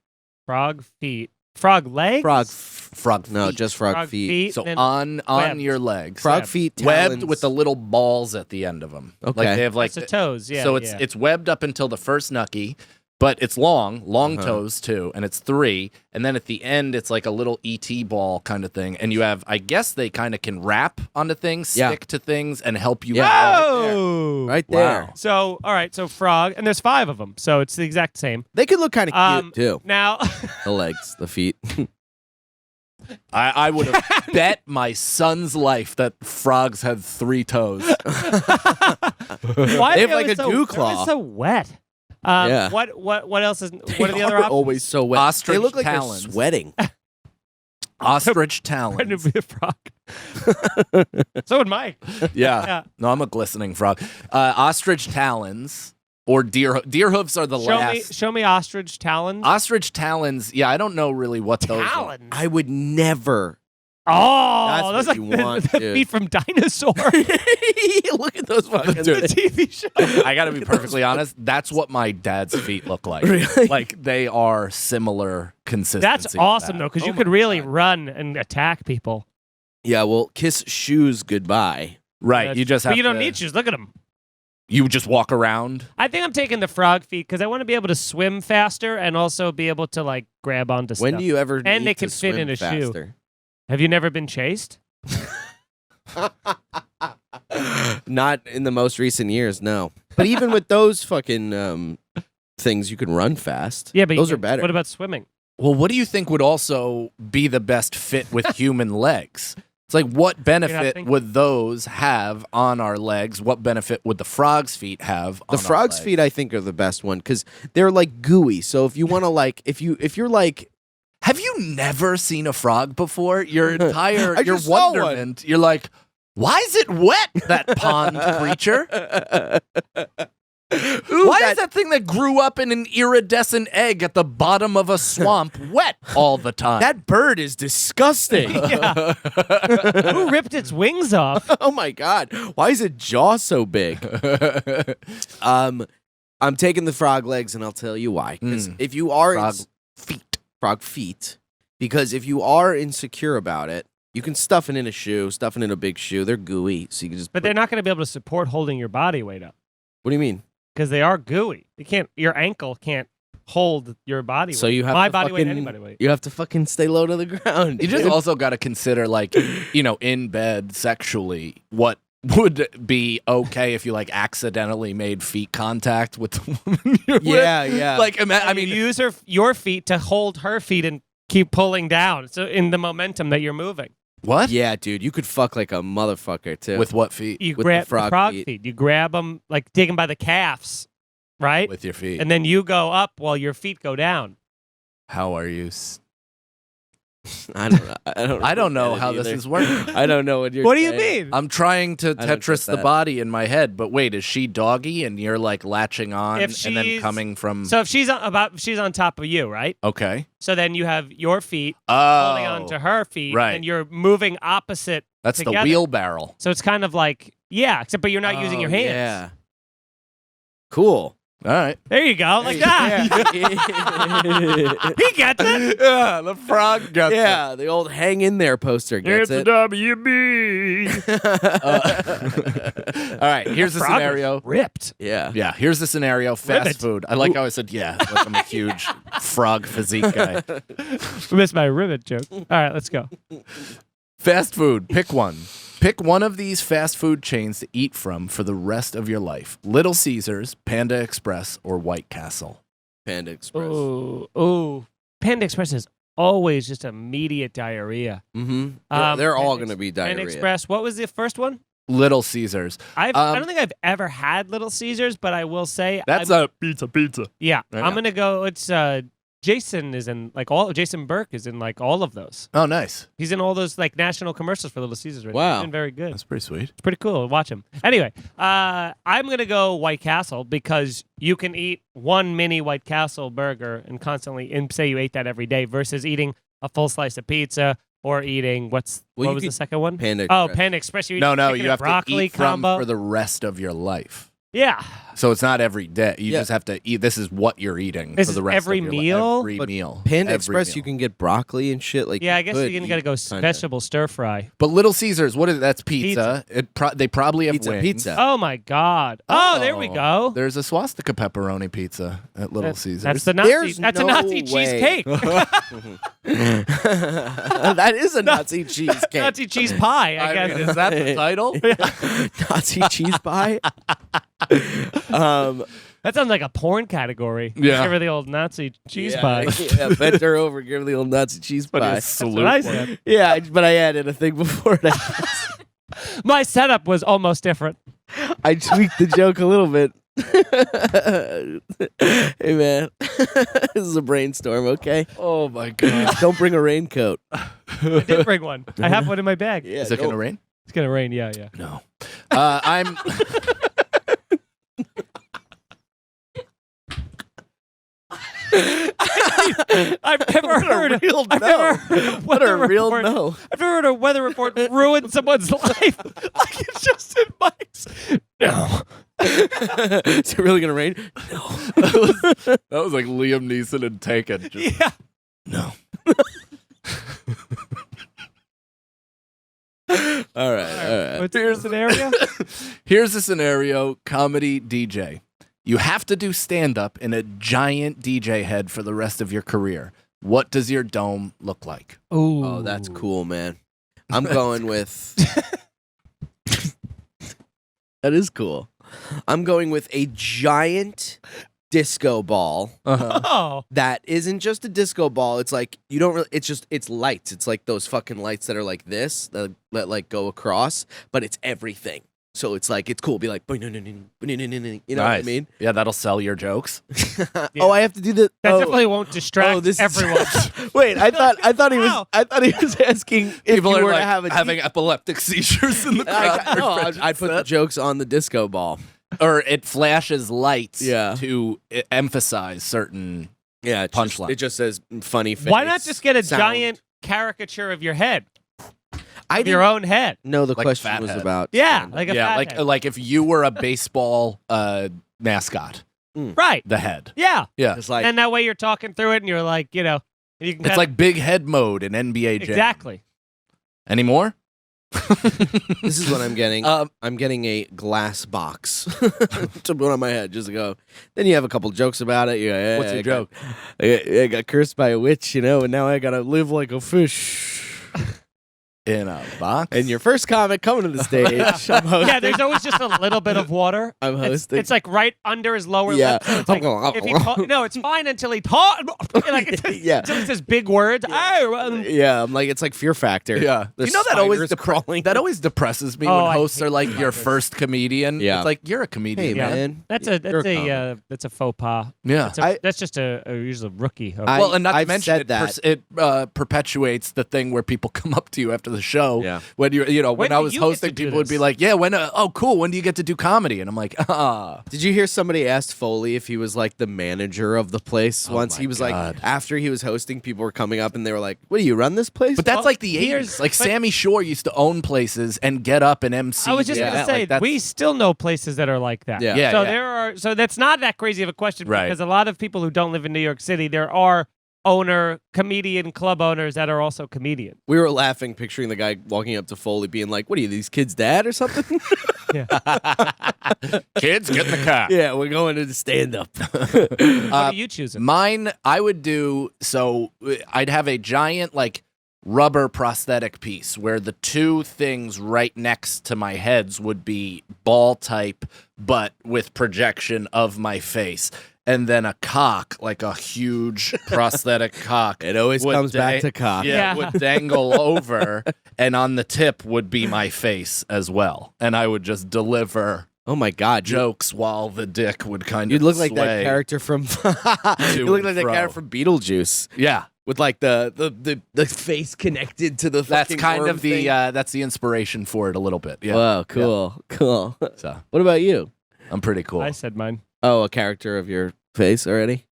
Frog feet. Frog legs. Frog. Frog No, feet. just frog feet. So then on webbed. your legs. Frog webbed. feet. Webbed Talons. with the little balls at the end of them. Like Okay. they have like That's the toes. Yeah. so it's webbed up until the first knucky, but it's long Uh-huh. toes too, and it's 3, and then at the end it's like a little ET ball kind of thing, and you have, I guess they kind of can wrap onto things, Yeah. stick to things, and help you Yeah. out. Oh. right Wow. there. So all right. So frog, and there's 5 of them. So it's the exact same. They could look kind of cute too. Now. The legs, the feet. I would have bet my son's life that frogs had 3 toes. Why They have are like a so, dew they're claw. so wet. Yeah. What else is? They What are the other options? always so wet. Ostrich they look like talons. they're sweating. Ostrich Trying to talons. be a frog. So would Mike. Yeah. Yeah. No, I'm a glistening frog. Ostrich talons or deer hoofs are the last. Show me ostrich talons. Ostrich talons. Yeah, I don't know really what those are. Talons. I would never Oh, That's that's what like you want, the dude. feet from Dinosaur. Look at those fucking Dude. the TV show. I got to be perfectly honest. That's what my dad's feet look like. Really? Like they are similar consistency. That's to awesome, that. though, because Oh you my could really God. run and attack people. Yeah, well, kiss shoes goodbye. Right. You just have But you don't to, need shoes. Look at them. You just walk around. I think I'm taking the frog feet because I want to be able to swim faster and also be able to like grab onto When stuff. do you ever And need they to can fit swim in a shoe. faster? Have you never been chased? Not in the most recent years, no. But even with those fucking things, you can run fast. Yeah, but those are better. What about swimming? Well, what do you think would also be the best fit with human legs? It's like, what benefit thinking. would those have on our legs? What benefit would the frog's feet have on The frog's our feet, legs? I think, are the best one because they're like gooey. So if you want to like, if you're like, Have you never seen a frog before? Your entire I your just saw one. wonderment. You're like, why is it wet, that pond creature? Why is that thing that grew up in an iridescent egg at the bottom of a swamp wet all the time? that bird is disgusting. Yeah. Who ripped its wings off? Oh my god, why is its jaw so big? I'm taking the frog legs, and I'll tell you why. Because if you are frog feet, because if you are insecure about it, you can stuff it in a shoe, stuff it in a big shoe. They're gooey, so you can just. But they're not going to be able to support holding your body weight up What do you mean? because they are gooey. You can't. Your ankle can't hold your body weight. So you have my to body weight, fucking- anybody weight. You have to fucking stay low to the ground. You just dude. also got to consider, like, in bed sexually, what would be okay if you like accidentally made feet contact with the woman you're Yeah, with. yeah. Like, I mean, use your feet to hold her feet and keep pulling down. So in the momentum that you're moving, what? Yeah, dude, you could fuck like a motherfucker too. With what feet? you With the grab frog frog feet. feet. You grab them like take them by the calves, right? With your feet. And then you go up while your feet go down. How are you? I don't know how this is working. I don't know what you're. What do you saying. mean? I'm trying to I don't Tetris get the that. body in my head, but wait, is she doggy and you're like latching on If and then she's- coming from? So if she's on top of you, right? Okay. So then you have your feet Oh, holding on to her feet, right. and you're moving opposite. that's together. the wheelbarrow. So it's kind of like except but you're not using your hands. Yeah. Cool. All right. There you go, like that. He gets it. Yeah, the frog got Yeah, the old "hang in there" poster gets it. WB. All right, here's the Frog was scenario. ripped. Yeah. Yeah, here's the scenario. Fast Ribbit. food. I like how I said, yeah, like I'm a huge frog physique guy. Missed my ribbit joke. All right, let's go. Fast food. Pick one. Pick one of these fast food chains to eat from for the rest of your life. Little Caesars, Panda Express, or White Castle. Panda Express. Ooh. Panda Express is always just immediate diarrhea. Mm-hmm. They're all Panda going to be Panda diarrhea. Express. What was the first one? Little Caesars. I don't think I've ever had Little Caesars, but I will say That's a pizza. yeah. Right. I'm gonna go. It's Jason is in like all. Jason Burke is in like all of those. Oh, nice. He's in all those like national commercials for Little Caesars. Right now. Wow. He's been very good. That's pretty sweet. It's pretty cool. Watch him. Anyway, I'm gonna go White Castle because you can eat one mini White Castle burger and constantly, and say you ate that every day, versus eating a full slice of pizza or eating what Well, you was the could- second one? Panda Oh, Express. Panda Express. You eat No, chicken you and have to broccoli eat from combo. for the rest of your life. Yeah. So it's not every day. You Yeah. just have to eat. This is what you're eating This for the is rest every of your meal? Every But meal. Panda Every Express, meal. you can get broccoli and shit. Like, Yeah, I you guess could you're gonna gotta eat go kinda. vegetable stir fry. But Little Caesars, what is that's pizza? They probably have Pizza, wings. pizza. Oh my God! Oh, there we go. There's a swastika pepperoni pizza at Little Caesars. That's the Nazi. There's That's a no Nazi way. cheesecake. That is a Nazi cheesecake. Nazi cheese pie. I guess. is that the title? Nazi cheese pie. That sounds like a porn category. Yeah. Give her the old Nazi cheese yeah, pie. Yeah, bent her over, give her the old Nazi cheese pie. That's what I said. Yeah, but I added a thing before that. My setup was almost different. I tweaked the joke a little bit. Hey man, this is a brainstorm, okay? Oh my god! Don't bring a raincoat. I did bring one. I have one in my bag. Yeah, Is it gonna rain? It's gonna rain. Yeah, yeah. No. I'm. I've never heard real I've no. never heard a What a weather real report. no. I've never heard a weather report ruin someone's life. Like it's just in Mike's. No. Is it really gonna rain? No. That was like Liam Neeson and Taken. Just, Yeah. no. All right. What's your scenario? Here's a scenario, comedy DJ. You have to do stand-up in a giant DJ head for the rest of your career. What does your dome look like? Ooh. Oh, that's cool, man. I'm going with. That is cool. I'm going with a giant disco ball Oh. that isn't just a disco ball. It's like you don't really. It's lights. It's like those fucking lights that are like this that like go across, but it's everything. So it's like it's cool. Be like, you know what I Nice. mean? Yeah, that'll sell your jokes. Oh, I have to do the. That oh. definitely won't distract this is- everyone. Wait, I thought he was. Ow. I thought he was asking if People you are were like to have a having epileptic seizures in the crowd. no, I'd put the jokes on the disco ball. Or it flashes lights Yeah. to emphasize certain. Yeah, Punchline. It just says funny face. Why not just get a sound. giant caricature of your head? I Of your didn't own head. know the Like question fat was head. about. Yeah, stand-up. like a Yeah, fat head. like if you were a baseball mascot, Right. the head. Yeah. Yeah. It's like And that way you're talking through it and you're like, you know, you can It's kinda- like big head mode in NBA Jam. exactly. Any more? this is what I'm getting. Um, I'm getting a glass box to put on my head just to go. Then you have a couple jokes about it. Yeah, What's your joke? I got cursed by a witch, and now I gotta live like a fish. In a box? And your first comic coming to the stage. I'm hosting. Yeah, there's always just a little bit of water. I'm It's, hosting. it's like right under his lower Yeah. lip. So it's like, if he no, it's fine until he talks. Like Yeah. until he says big words. Oh, Yeah, I'm like it's like Fear Factor. Yeah. The You know that always spiders crawling. That always depresses me Oh, when I hosts hate are like stuff your like this. first comedian. Yeah. It's like you're a comedian, Hey Yeah. man, that's You're a that's a faux pas. Yeah. That's just a usually a rookie. Well, and not I've to mention said it, that. it perpetuates the thing where people come up to you after the show. Yeah. When when do I was you get to hosting, do people would be this? like, "Yeah, oh, cool. When do you get to do comedy?" And I'm like, "Ah." Did you hear somebody asked Foley if he was like the manager of the place once? my He was God. like, after he was hosting, people were coming up and they were like, "What do you run this place?" But that's Well, like the here's- 80s. Like but- Sammy Shore used to own places and get up and MC. I was just the gonna event. say Like, that's- we still know places that are like that. Yeah. Yeah, So yeah. so that's not that crazy of a question Right. because a lot of people who don't live in New York City, there are comedian club owners that are also comedians. we were laughing, picturing the guy walking up to Foley, being like, "What are you, these kids' dad or something?" Kids, get in the car. Yeah, we're going to the stand up. What are you choosing? Mine, I would do so. I'd have a giant like rubber prosthetic piece where the two things right next to my heads would be ball type, but with projection of my face. And then a cock, like a huge prosthetic cock. It always would comes back to cock. Yeah, Yeah. would dangle over, and on the tip would be my face as well. And I would just deliver Oh my God, jokes while the dick would kind you'd of look like that sway. character from. You look and like that fro. character from Beetlejuice Yeah, with like the face connected to the. that's fucking kind worm of the thing. that's the inspiration for it a little bit. Yeah, Whoa, cool. so What about you? I'm pretty cool. I said mine. Oh, a character of your face already.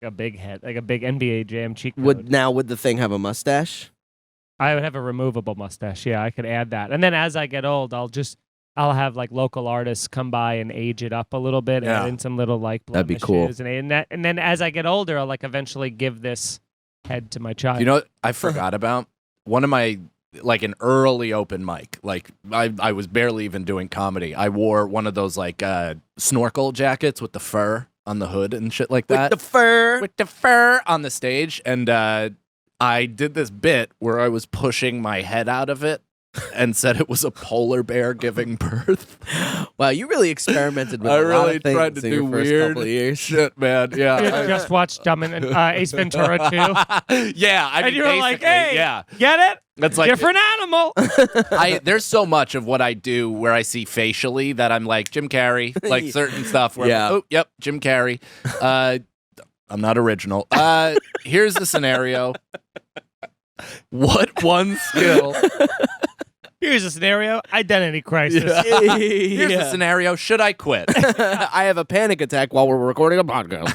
A big head, like a big NBA Jam cheek. Would the thing have a mustache? I would have a removable mustache. Yeah, I could add that. And then as I get old, I'll have like local artists come by and age it up a little bit, Yeah. add in some little like That'd be cool. blemishes and then as I get older, I'll like eventually give this head to my child. You know what I forgot about? One of my like an early open mic. Like I was barely even doing comedy. I wore one of those like snorkel jackets with the fur on the hood and shit like that. With the fur. With the fur on the stage, and I did this bit where I was pushing my head out of it and said it was a polar bear giving birth. Wow, you really experimented with I a lot really of things tried to in your do first weird couple of years. shit, man. You Yeah. just watched Ace Ventura 2. Yeah, I And mean, you were like, basically, hey, yeah. get it? That's like Different animal. there's so much of what I do where I see facially that I'm like Jim Carrey, like certain stuff where Yeah. I'm like, oh, yep, Jim Carrey. I'm not original. Here's the scenario. What one skill Here's a scenario: identity crisis. Here's a scenario: should I quit? I have a panic attack while we're recording a podcast.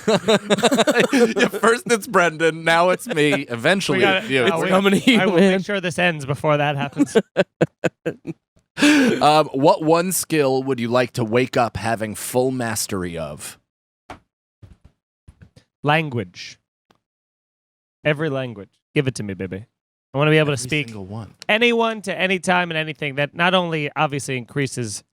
First it's Brendan, now it's me. Eventually, it's you. It's coming to you, I will man. make sure this ends before that happens. What one skill would you like to wake up having full mastery of? Language. Every language. Give it to me, baby. I want to be able to speak anyone to any time and anything. That not only obviously increases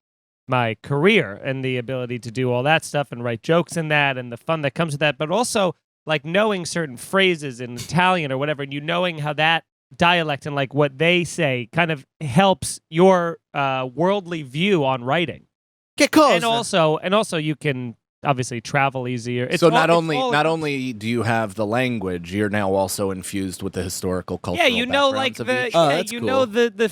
my career and the ability to do all that stuff and write jokes in that and the fun that comes with that, but also like knowing certain phrases in Italian or whatever, and you knowing how that dialect and like what they say kind of helps your worldly view on writing. Get close. And also you can obviously travel easier. So not only do you have the language, you're now also infused with the historical cultural. Yeah, you know, like the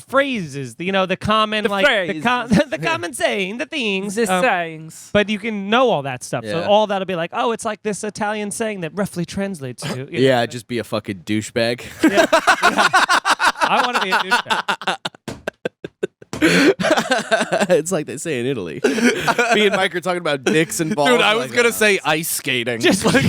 phrases, the common the common saying, the things, The sayings. But you can know all that stuff. So Yeah. all that'll be like, oh, it's like this Italian saying that roughly translates to. Yeah, just be a fucking douchebag. Yeah. I want to be a douchebag. It's like they say in Italy. Me and Mike are talking about dicks and balls. Dude, I was gonna say ice skating. Just like.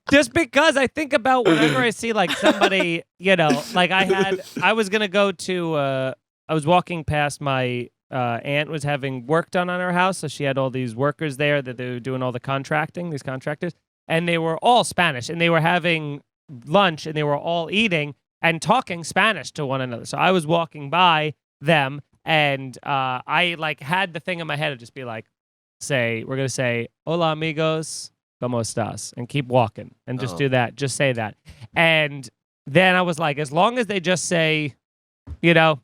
Just because I think about whenever I see like somebody, like I was gonna go to, I was walking past my aunt was having work done on her house, so she had all these workers there that they were doing all the contracting, these contractors, and they were all Spanish, and they were having lunch, and they were all eating and talking Spanish to one another. So I was walking by them, and I like had the thing in my head to just be like, we're gonna say, "Hola amigos, ¿cómo estás?" and keep walking, and just do that, just say that. And then I was like, as long as they just say, Yeah.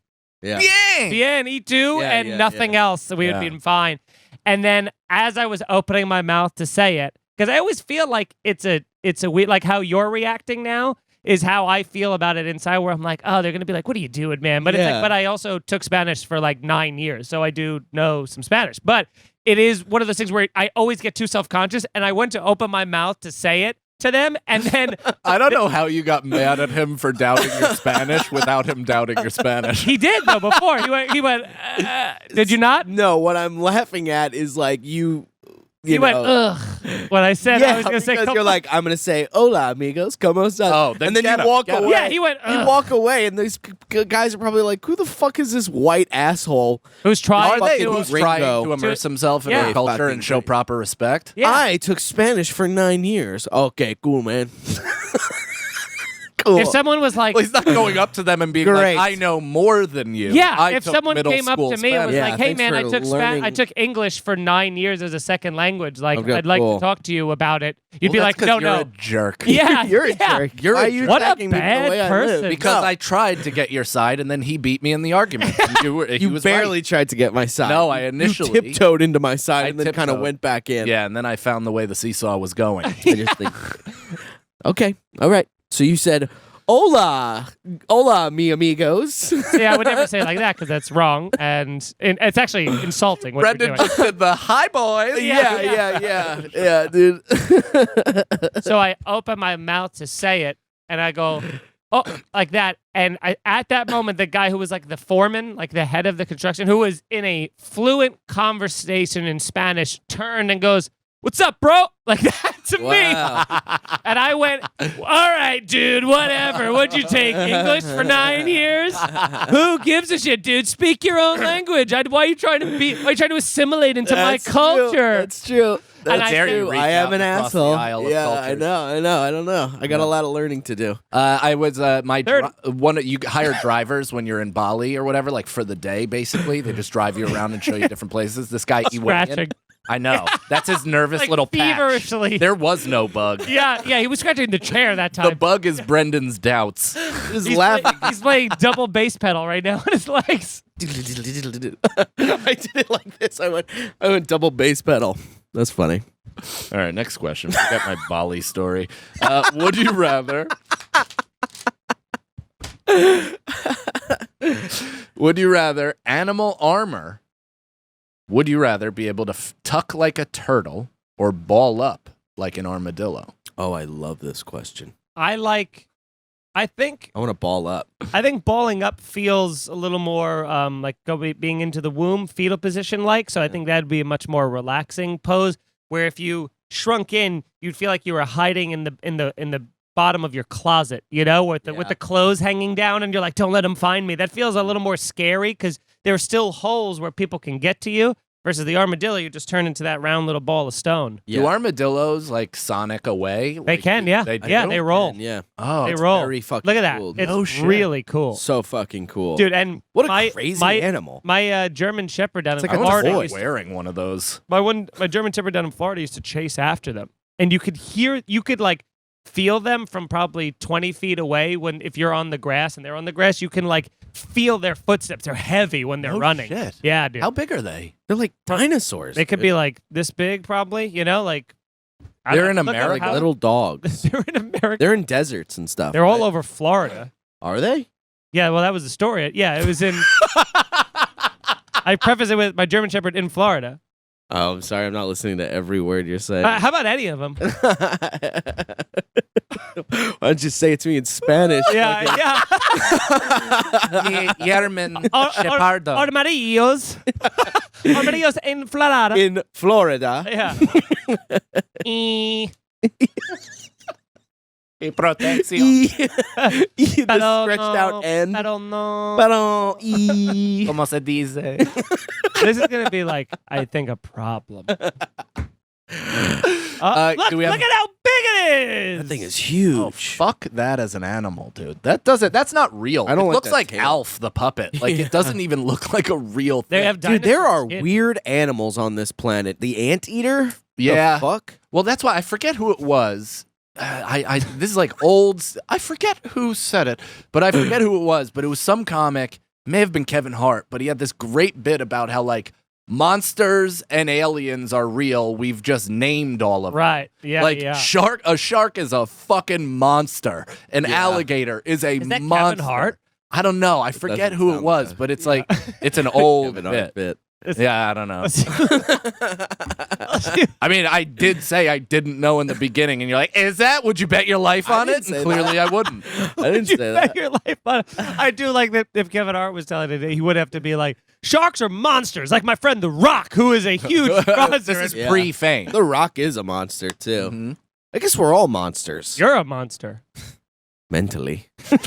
bien, y tú, and nothing else, we would be fine. And then as I was opening my mouth to say it, because I always feel like it's a weird, like how you're reacting now is how I feel about it inside, where I'm like, oh, they're gonna be like, what are you doing, man? But it's like, but I also took Spanish for like 9 years, so I do know some Spanish. But it is one of those things where I always get too self-conscious, and I went to open my mouth to say it to them, and then I don't know how you got mad at him for doubting your Spanish without him doubting your Spanish. He did though before. He went. Did you not? No, what I'm laughing at is like you He went, ugh. When I said I was going to say, because you're like, I'm going to say, hola, amigos, ¿cómo estás? Oh, then and then get you him, walk get him. away. Yeah, he went, ugh. You walk away, and these guys are probably like, who the fuck is this white asshole? Who's trying Who's trying to immerse himself in our culture and show proper respect? Yeah. I took Spanish for 9 years. Okay, cool, man. Cool. If someone was like, Well, he's not going up to them and being Great. like, I know more than you. yeah, took if someone middle came up school to me and was Spanish. like, hey thanks man, I for took learning. I took English for 9 years as a second language. Like, Okay, I'd like cool. to talk to you about it. You'd be Well, like, that's 'cause no, you're no. a jerk. Yeah, You're a yeah. jerk. You're Why a are you What a attacking me the bad way I person. live. Because No. I tried to get your side, and then he beat me in the argument. And he You was barely right. tried to get my side. No, I initially- You tiptoed into my side I and then kind of tiptoed. went back in. Yeah, and then I found the way the seesaw was going. I just think. Okay, all right. So you said, hola, mi amigos. See, I would never say it like that because that's wrong, and it's actually insulting. What Brendan you're doing. just did the hi, boys. yeah, dude. So I open my mouth to say it, and I go, oh, like that. And at that moment, the guy who was like the foreman, like the head of the construction, who was in a fluent conversation in Spanish, turned and goes, "What's up, bro?" Like that to me. And I went, all right, dude, whatever. What'd you take? English for 9 years? Who gives a shit, dude? Speak your own language. Why are you trying to assimilate into my culture? That's true. And That's I dare you true. reach I am out an across the asshole. aisle of Yeah, I cultures. know. I don't know. I got a lot of learning to do. I was Third. you hire drivers when you're in Bali or whatever, like for the day. Basically, they just drive you around and show you different places. This guy, he went in. Scratching. I know. That's his nervous Like little patch. feverishly. There was no bug. Yeah, he was scratching the chair that time. The bug is Brendan's doubts. Just He's laughing. he's playing double bass pedal right now on his legs. I did it like this. I went double bass pedal. That's funny. All right, next question. Forget my Bali story. Would you rather? Would you rather animal armor? Would you rather be able to tuck like a turtle or ball up like an armadillo? Oh, I love this question. I like I think I want to ball up. balling up feels a little more like being into the womb, fetal position like. So I think that'd be a much more relaxing pose. Where if you shrunk in, you'd feel like you were hiding in the bottom of your closet, with the clothes hanging down, and you're like, don't let them find me. That feels a little more scary because there are still holes where people can get to you. Versus the armadillo, you just turn into that round little ball of stone. Yeah. Do armadillos like Sonic away? They can, yeah. They roll. Yeah. Oh, they roll. Very fucking Look at that. cool. It's really cool. So fucking cool. Dude, and what a crazy animal. My German Shepherd down in I Florida. was wearing one of those. My German Shepherd down in Florida used to chase after them. And you could like feel them from probably 20 feet away if you're on the grass and they're on the grass, you can like feel their footsteps. They're heavy when they're running. Shit. Yeah, dude. How big are they? They're like dinosaurs. They could be like this big probably, like they're in America. Like little dogs. They're in America. They're in deserts and stuff. They're all over Florida. Are they? Yeah, well that was the story. Yeah, it was in I preface it with my German Shepherd in Florida. Oh, I'm sorry. I'm not listening to every word you're saying. How about any of them? Why don't you say it to me in Spanish? Yeah. German Shepherd. Armadillos. Armadillos in Florida. In Florida. Yeah. Protección. The stretched out end. Pero no. Como se dice? This is going to be like, I think, a problem. Look do we have... at how big it is. That thing is huge. Oh, fuck that as an animal, dude. That's not real. I don't it like looks that like tail. Alf the puppet. Like it doesn't even look like a real thing. They have Dude, there are skin. weird animals on this planet. The anteater? Yeah. The fuck? Well, that's why I forget who it was. This is like old. I forget who said it, but I forget who it was. But it was some comic. It may have been Kevin Hart, but he had this great bit about how like monsters and aliens are real. We've just named all of them. Right. Yeah. Like yeah. a shark is a fucking monster. An alligator is a Is that monster. Kevin Hart? I don't know. I forget who it sound was, good. but it's like it's an old Kevin Hart bit. Yeah, I don't know. I mean, I did say I didn't know in the beginning, and you're like, "Is that? Would you bet your life on it?" And clearly, I wouldn't. I didn't say that. Your life on it. I do like that. If Kevin Hart was telling it, he would have to be like, "Sharks are monsters." Like my friend The Rock, who is a huge monster. This is pre-fame. The Rock is a monster, too. Mm-hmm. I guess we're all monsters. You're a monster. Mentally. Do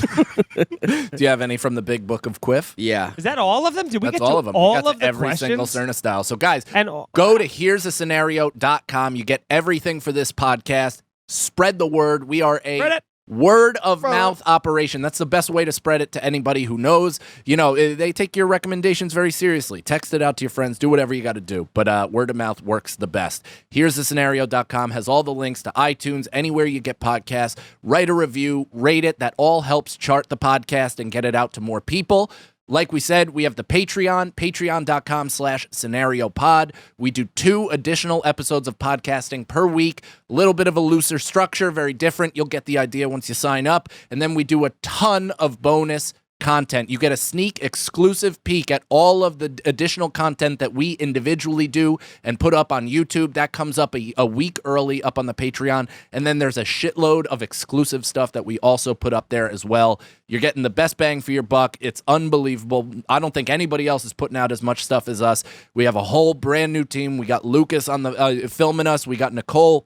you have any from the Big Book of Quiff? Yeah. Is that all of them? Did we That's get to all of them. all We got of to the every questions? single Cerna style. So, guys, And go to here'sascenario.com. You get everything for this podcast. Spread the word. We are Spread a it. word of mouth operation. That's the best way to spread it to anybody who knows. They take your recommendations very seriously. Text it out to your friends. Do whatever you got to do. But word of mouth works the best. Here'sascenario.com has all the links to iTunes, anywhere you get podcasts. Write a review, rate it. That all helps chart the podcast and get it out to more people. Like we said, we have the Patreon, patreon.com/scenariopod. We do 2 additional episodes of podcasting per week. A little bit of a looser structure, very different. You'll get the idea once you sign up. And then we do a ton of bonus content. You get a sneak exclusive peek at all of the additional content that we individually do and put up on YouTube. That comes up a week early up on the Patreon. And then there's a shitload of exclusive stuff that we also put up there as well. You're getting the best bang for your buck. It's unbelievable. I don't think anybody else is putting out as much stuff as us. We have a whole brand new team. We got Lucas on the filming us. We got Nicole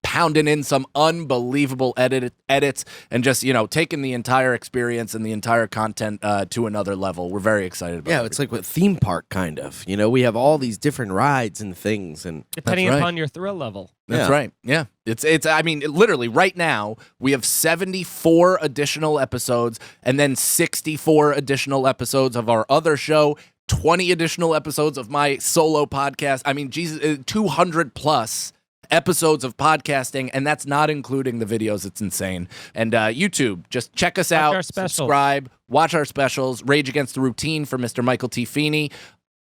pounding in some unbelievable edits and just, taking the entire experience and the entire content to another level. We're very excited about it. Yeah, it's like a theme park, kind of. We have all these different rides and things. And Depending That's right. upon your thrill level. That's right. Yeah. Literally right now we have 74 additional episodes and then 64 additional episodes of our other show, 20 additional episodes of my solo podcast. I mean, Jesus, 200 plus episodes of podcasting, and that's not including the videos. It's insane. And YouTube, just check us out, our specials. subscribe, watch our specials. Rage Against the Routine for Mr. Michael T. Feeney.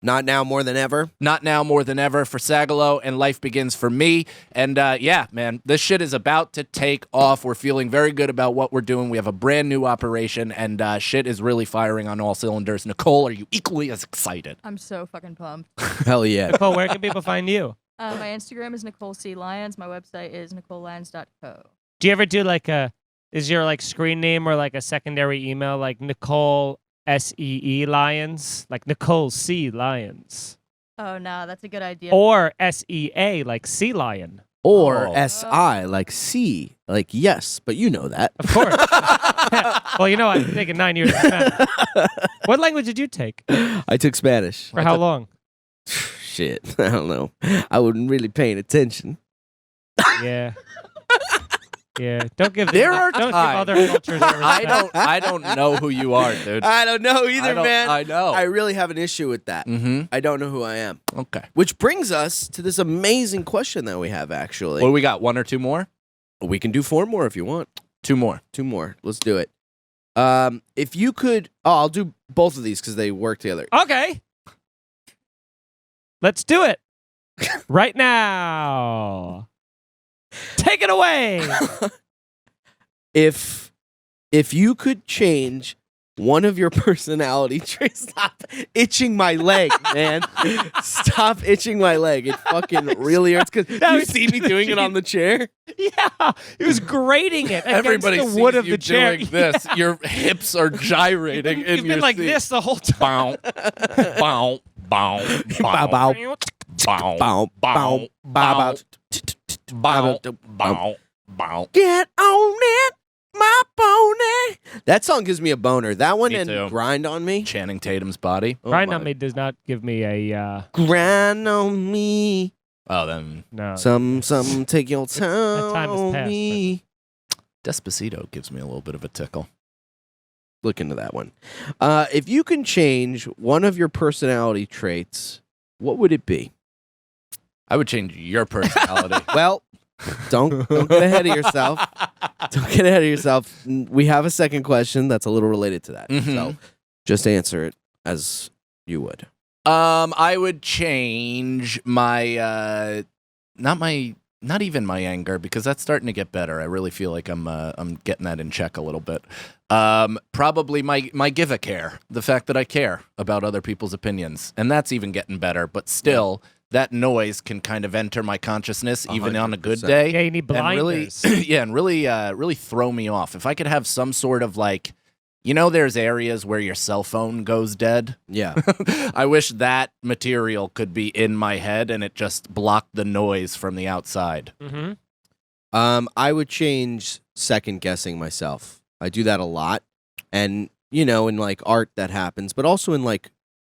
Not now more than ever. Not now more than ever for Sagalow, and Life Begins for me. And man, this shit is about to take off. We're feeling very good about what we're doing. We have a brand new operation, and shit is really firing on all cylinders. Nicole, are you equally as excited? I'm so fucking pumped. Hell yeah. Nicole, where can people find you? My Instagram is Nicole C. Lyons. My website is nicolelyons.co. Do you ever do like a Is your like screen name or like a secondary email like Nicole SEE Lyons, like Nicole C Lyons, Oh no, that's a good idea. or SEA like Sea Lion? Or Oh. SI, like C, like yes, but you know that. Of course. Well, you know, I've taken 9 years of Spanish. What language did you take? I took Spanish. For how long? Shit, I don't know. I wasn't really paying attention. Yeah. Yeah. Don't give There are don't give times- other cultures their respect. I don't know who you are, dude. I don't know either, man. I know. I really have an issue with that. Mm-hmm. I don't know who I am. Okay. Which brings us to this amazing question that we have, actually. What do we got? 1 or 2 more? We can do 4 more if you want. 2 more. 2 more. Let's do it. If you could... Oh, I'll do both of these because they work together. Okay. Let's do it. Right now. Take it away. If you could change one of your personality traits... Stop itching my leg, man. Stop itching my leg. It fucking really hurts because you was- see me doing it on the chair. Yeah. He was grating it against Everybody the sees wood of you the chair. doing this. Your hips are gyrating in You've your been like seat. this the whole time. Bow, bow, bow, Bow, bow, bow. bow, Bow, bow, bow, bow, bow, bow. Get on it, my pony. That song gives me a boner. That one Me and too. Grind on Me. Channing Tatum's body. Oh Grind my- on Me does not give me a Grind on me. Oh, then no. Some take your time. That time has on passed, me. Despacito gives me a little bit of a tickle. Look into that one. If you can change one of your personality traits, what would it be? I would change your personality. Well, don't get ahead of yourself. Don't get ahead of yourself. We have a second question that's a little related to that. Mhm. So just answer it as you would. I would change my not even my anger because that's starting to get better. I really feel like I'm getting that in check a little bit. Probably my give a care, the fact that I care about other people's opinions, and that's even getting better. But still, that noise can kind of enter my consciousness even on a good 100%. day. Yeah, you need And really, blinders. yeah, and really throw me off. If I could have some sort of like, there's areas where your cell phone goes dead. Yeah. I wish that material could be in my head and it just blocked the noise from the outside. Mm-hmm. I would change second guessing myself. I do that a lot. And, in like art that happens, but also in like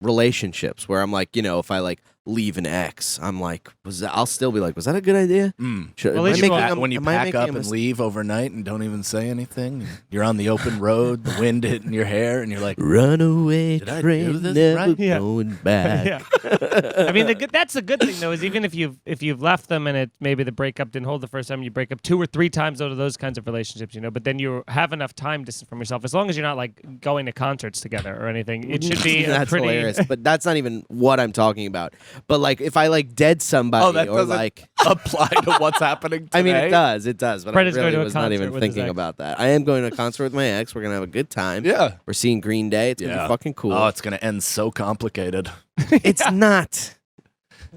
relationships where I'm like, if I like leave an ex, I'm like, I'll still be like, was that a good idea? Should, Well, am I at least making you- a- When you am I pack making up a and mistake? leave overnight and don't even say anything, you're on the open road, the wind hitting your hair, and you're like, Runaway Did I do train, this never right? Yeah. going back. Yeah. I mean, that's the good thing though, is even if you've left them and it maybe the breakup didn't hold the first time, you break up 2 or 3 times out of those kinds of relationships, but then you have enough time distance from yourself. As long as you're not like going to concerts together or anything, it should be a That's pretty. hilarious, but that's not even what I'm talking about. But like, if I like dead somebody, that or doesn't like, apply to what's happening today. I mean, it does, but Brett is I going really to a was not concert even with his thinking ex. about that. I am going to a concert with my ex. We're gonna have a good time. Yeah. We're seeing Green Day. It's gonna Yeah. be fucking cool. Oh, it's going to end so complicated. It's not.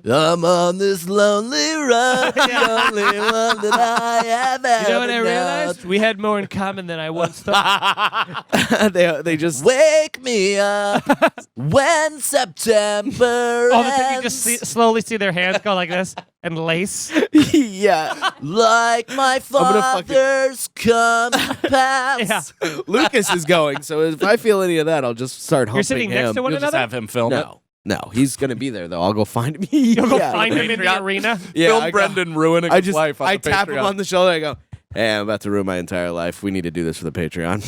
I'm on this lonely road, the only one that I have ever You know what I known. realized? We had more in common than I once thought. they just Wake me up when September All of a sudden, you just ends. slowly see their hands go like this and lace. yeah. Like my gonna fucking- father's come pass. Yeah. Lucas is going, so if I feel any of that, I'll just start humping You're sitting him. next to one You'll just another. have him film it. No, he's gonna be there though. I'll go find him. You'll go Yeah. find him in the Patreon. arena. Yeah, Film I go- Brendan ruining I his just life on I the tap him Patreon. on the shoulder. I go, "Hey, I'm about to ruin my entire life. We need to do this for the Patreon."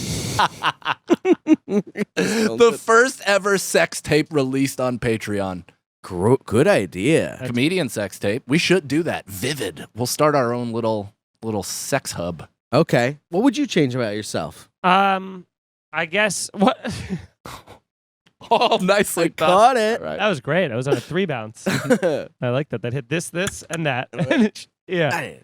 The first ever sex tape released on Patreon. Good idea. Comedian sex tape. We should do that. Vivid. We'll start our own little sex hub. Okay, what would you change about yourself? I guess what Oh, nicely I done. caught it. All right. that was great. I was on a 3 bounce. I like that. That hit this, and that. Yeah.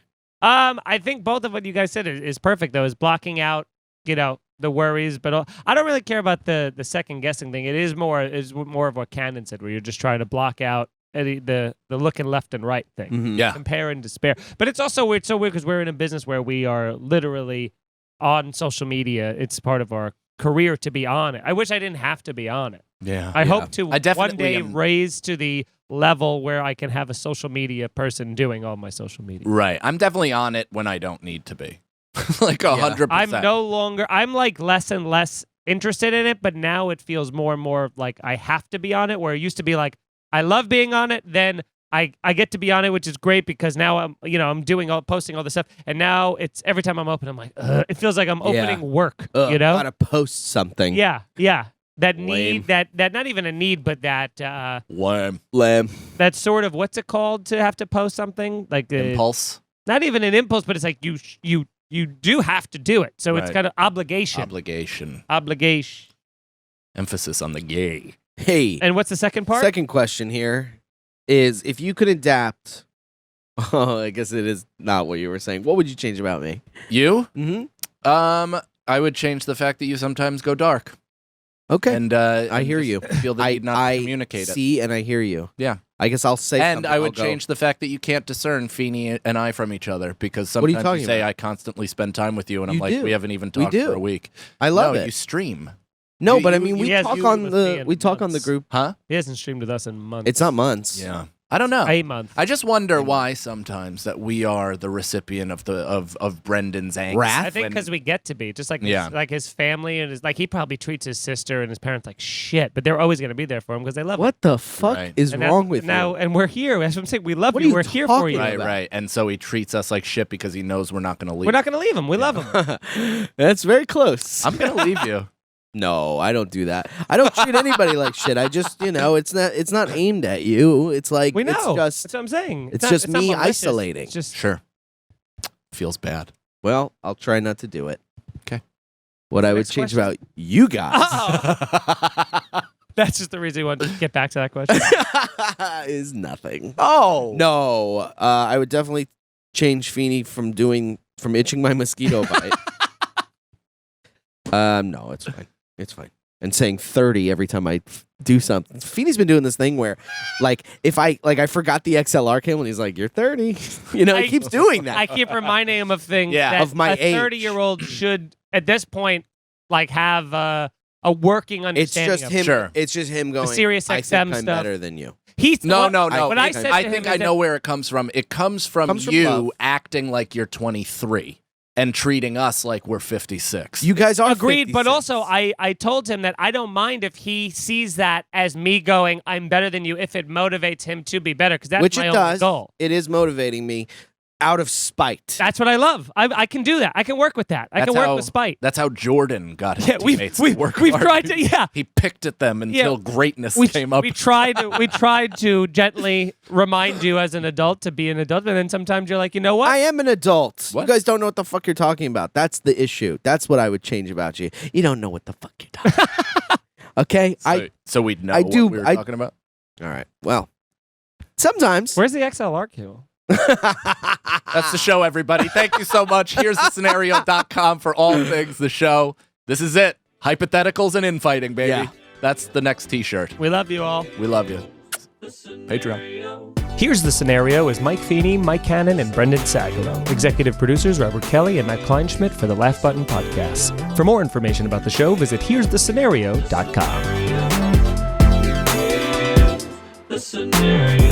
I think both of what you guys said is perfect though. Is blocking out, the worries, but I don't really care about the second guessing thing. It is more of what Cannon said, where you're just trying to block out the looking left and right thing. Mhm. Yeah. Compare and despair. But it's also weird, so weird because we're in a business where we are literally on social media. It's part of our career to be on it. I wish I didn't have to be on it. Yeah. I hope to I definitely one day am. raise to the level where I can have a social media person doing all my social media. Right. I'm definitely on it when I don't need to be. Like 100%. I'm no longer. I'm like less and less interested in it, but now it feels more and more like I have to be on it. Where it used to be like I love being on it, then I get to be on it, which is great because now I'm posting all this stuff, and now it's every time I'm open, I'm like, ugh, it feels like I'm opening work. Gotta post something. Yeah. That Lame. need, that not even a need, but that Lame. that sort of what's it called to have to post something like Impulse. not even an impulse, but it's like you do have to do it, so it's Right. kind of obligation. Emphasis on the gay. Hey, And what's the second part? second question here is if you could adapt. Oh, I guess it is not what you were saying. What would you change about me? You? Mm-hmm. I would change the fact that you sometimes go dark. Okay. And I hear just you. Feel the need not to communicate it. See, and I hear you. Yeah. I guess I'll say And something. I would I'll go, change the fact that you can't discern Feeney and I from each other because What are you sometimes talking you say about? I constantly spend time with you and I'm You like, do. we haven't even We talked do. for a week. I love no, it. you stream. No, You- but I you- mean, you- we Yes, talk you on with the me in we talk on the months. group. Huh? He hasn't streamed with us in months. It's not months. Yeah. I don't know. A month. I just wonder why sometimes that we are the recipient of of Brendan's angst. Wrath? I think when- because we get to be just like Yeah. his family and his he probably treats his sister and his parents like shit, but they're always going to be there for him because they love him. What the fuck Right. is And wrong with now? you? And we're here. That's what I'm saying. We love What you. are you We're here for you. talking Right, right. And so he treats us like shit because he knows we're not going to leave. We're not going to leave him. We love him. That's very close. I'm going to leave you. No, I don't do that. I don't treat anybody like shit. I just, it's not aimed at you. It's like We know. it's just That's what I'm saying. it's not- just not me malicious. isolating. It's just Sure. Feels bad. well, I'll try not to do it. Okay. What I would Next change question. about you guys Oh. That's just the reason we want to get back to that question. is nothing. Oh. No, I would definitely change Feeney from itching my mosquito bite. No, it's fine. It's fine. And saying 30 every time I do something. Feeney's been doing this thing where, like, if I forgot the XLR cable, and he's like, "You're 30." He keeps doing that. I keep reminding him of things Yeah. that Of my a age. 30-year-old should, at this point, like have a working It's understanding just of. him. Sure. It's just him going. Sirius I XM think I'm stuff. better than you. He's No. What I said to I him think is I that- know where it comes from. It comes from Comes from you love. acting like you're 23 and treating us like we're 56. You guys are Agreed, but 56. also I told him that I don't mind if he sees that as me going, I'm better than you, if it motivates him to be better, because that's which my it only does. goal. It is motivating me out of spite. That's what I love. I can do that. I can work with that. I can That's work how- with spite. That's how Jordan got his Yeah, teammates to we've work hard. tried to. Yeah, He picked at them until greatness came up. We tried to gently remind you as an adult to be an adult, and then sometimes you're like, you know what? I am an adult. What? You guys don't know what the fuck you're talking about. That's the issue. That's what I would change about you. You don't know what the fuck you're talking about. Okay? So we'd know I what do- we were I- talking about. All right. Well, sometimes. Where's the XLR cable? That's the show, everybody. Thank you so much. Here's the scenario.com for all things the show. This is it. Hypotheticals and infighting, baby. Yeah. That's the next t-shirt. We love you all. We love you. Patreon. Here's the Scenario is Mike Feeney, Mike Cannon, and Brendan Sagalow. Executive producers Robert Kelly and Matt Kleinschmidt for the Laugh Button Podcast. For more information about the show, visit here'sthescenario.com. The scenario.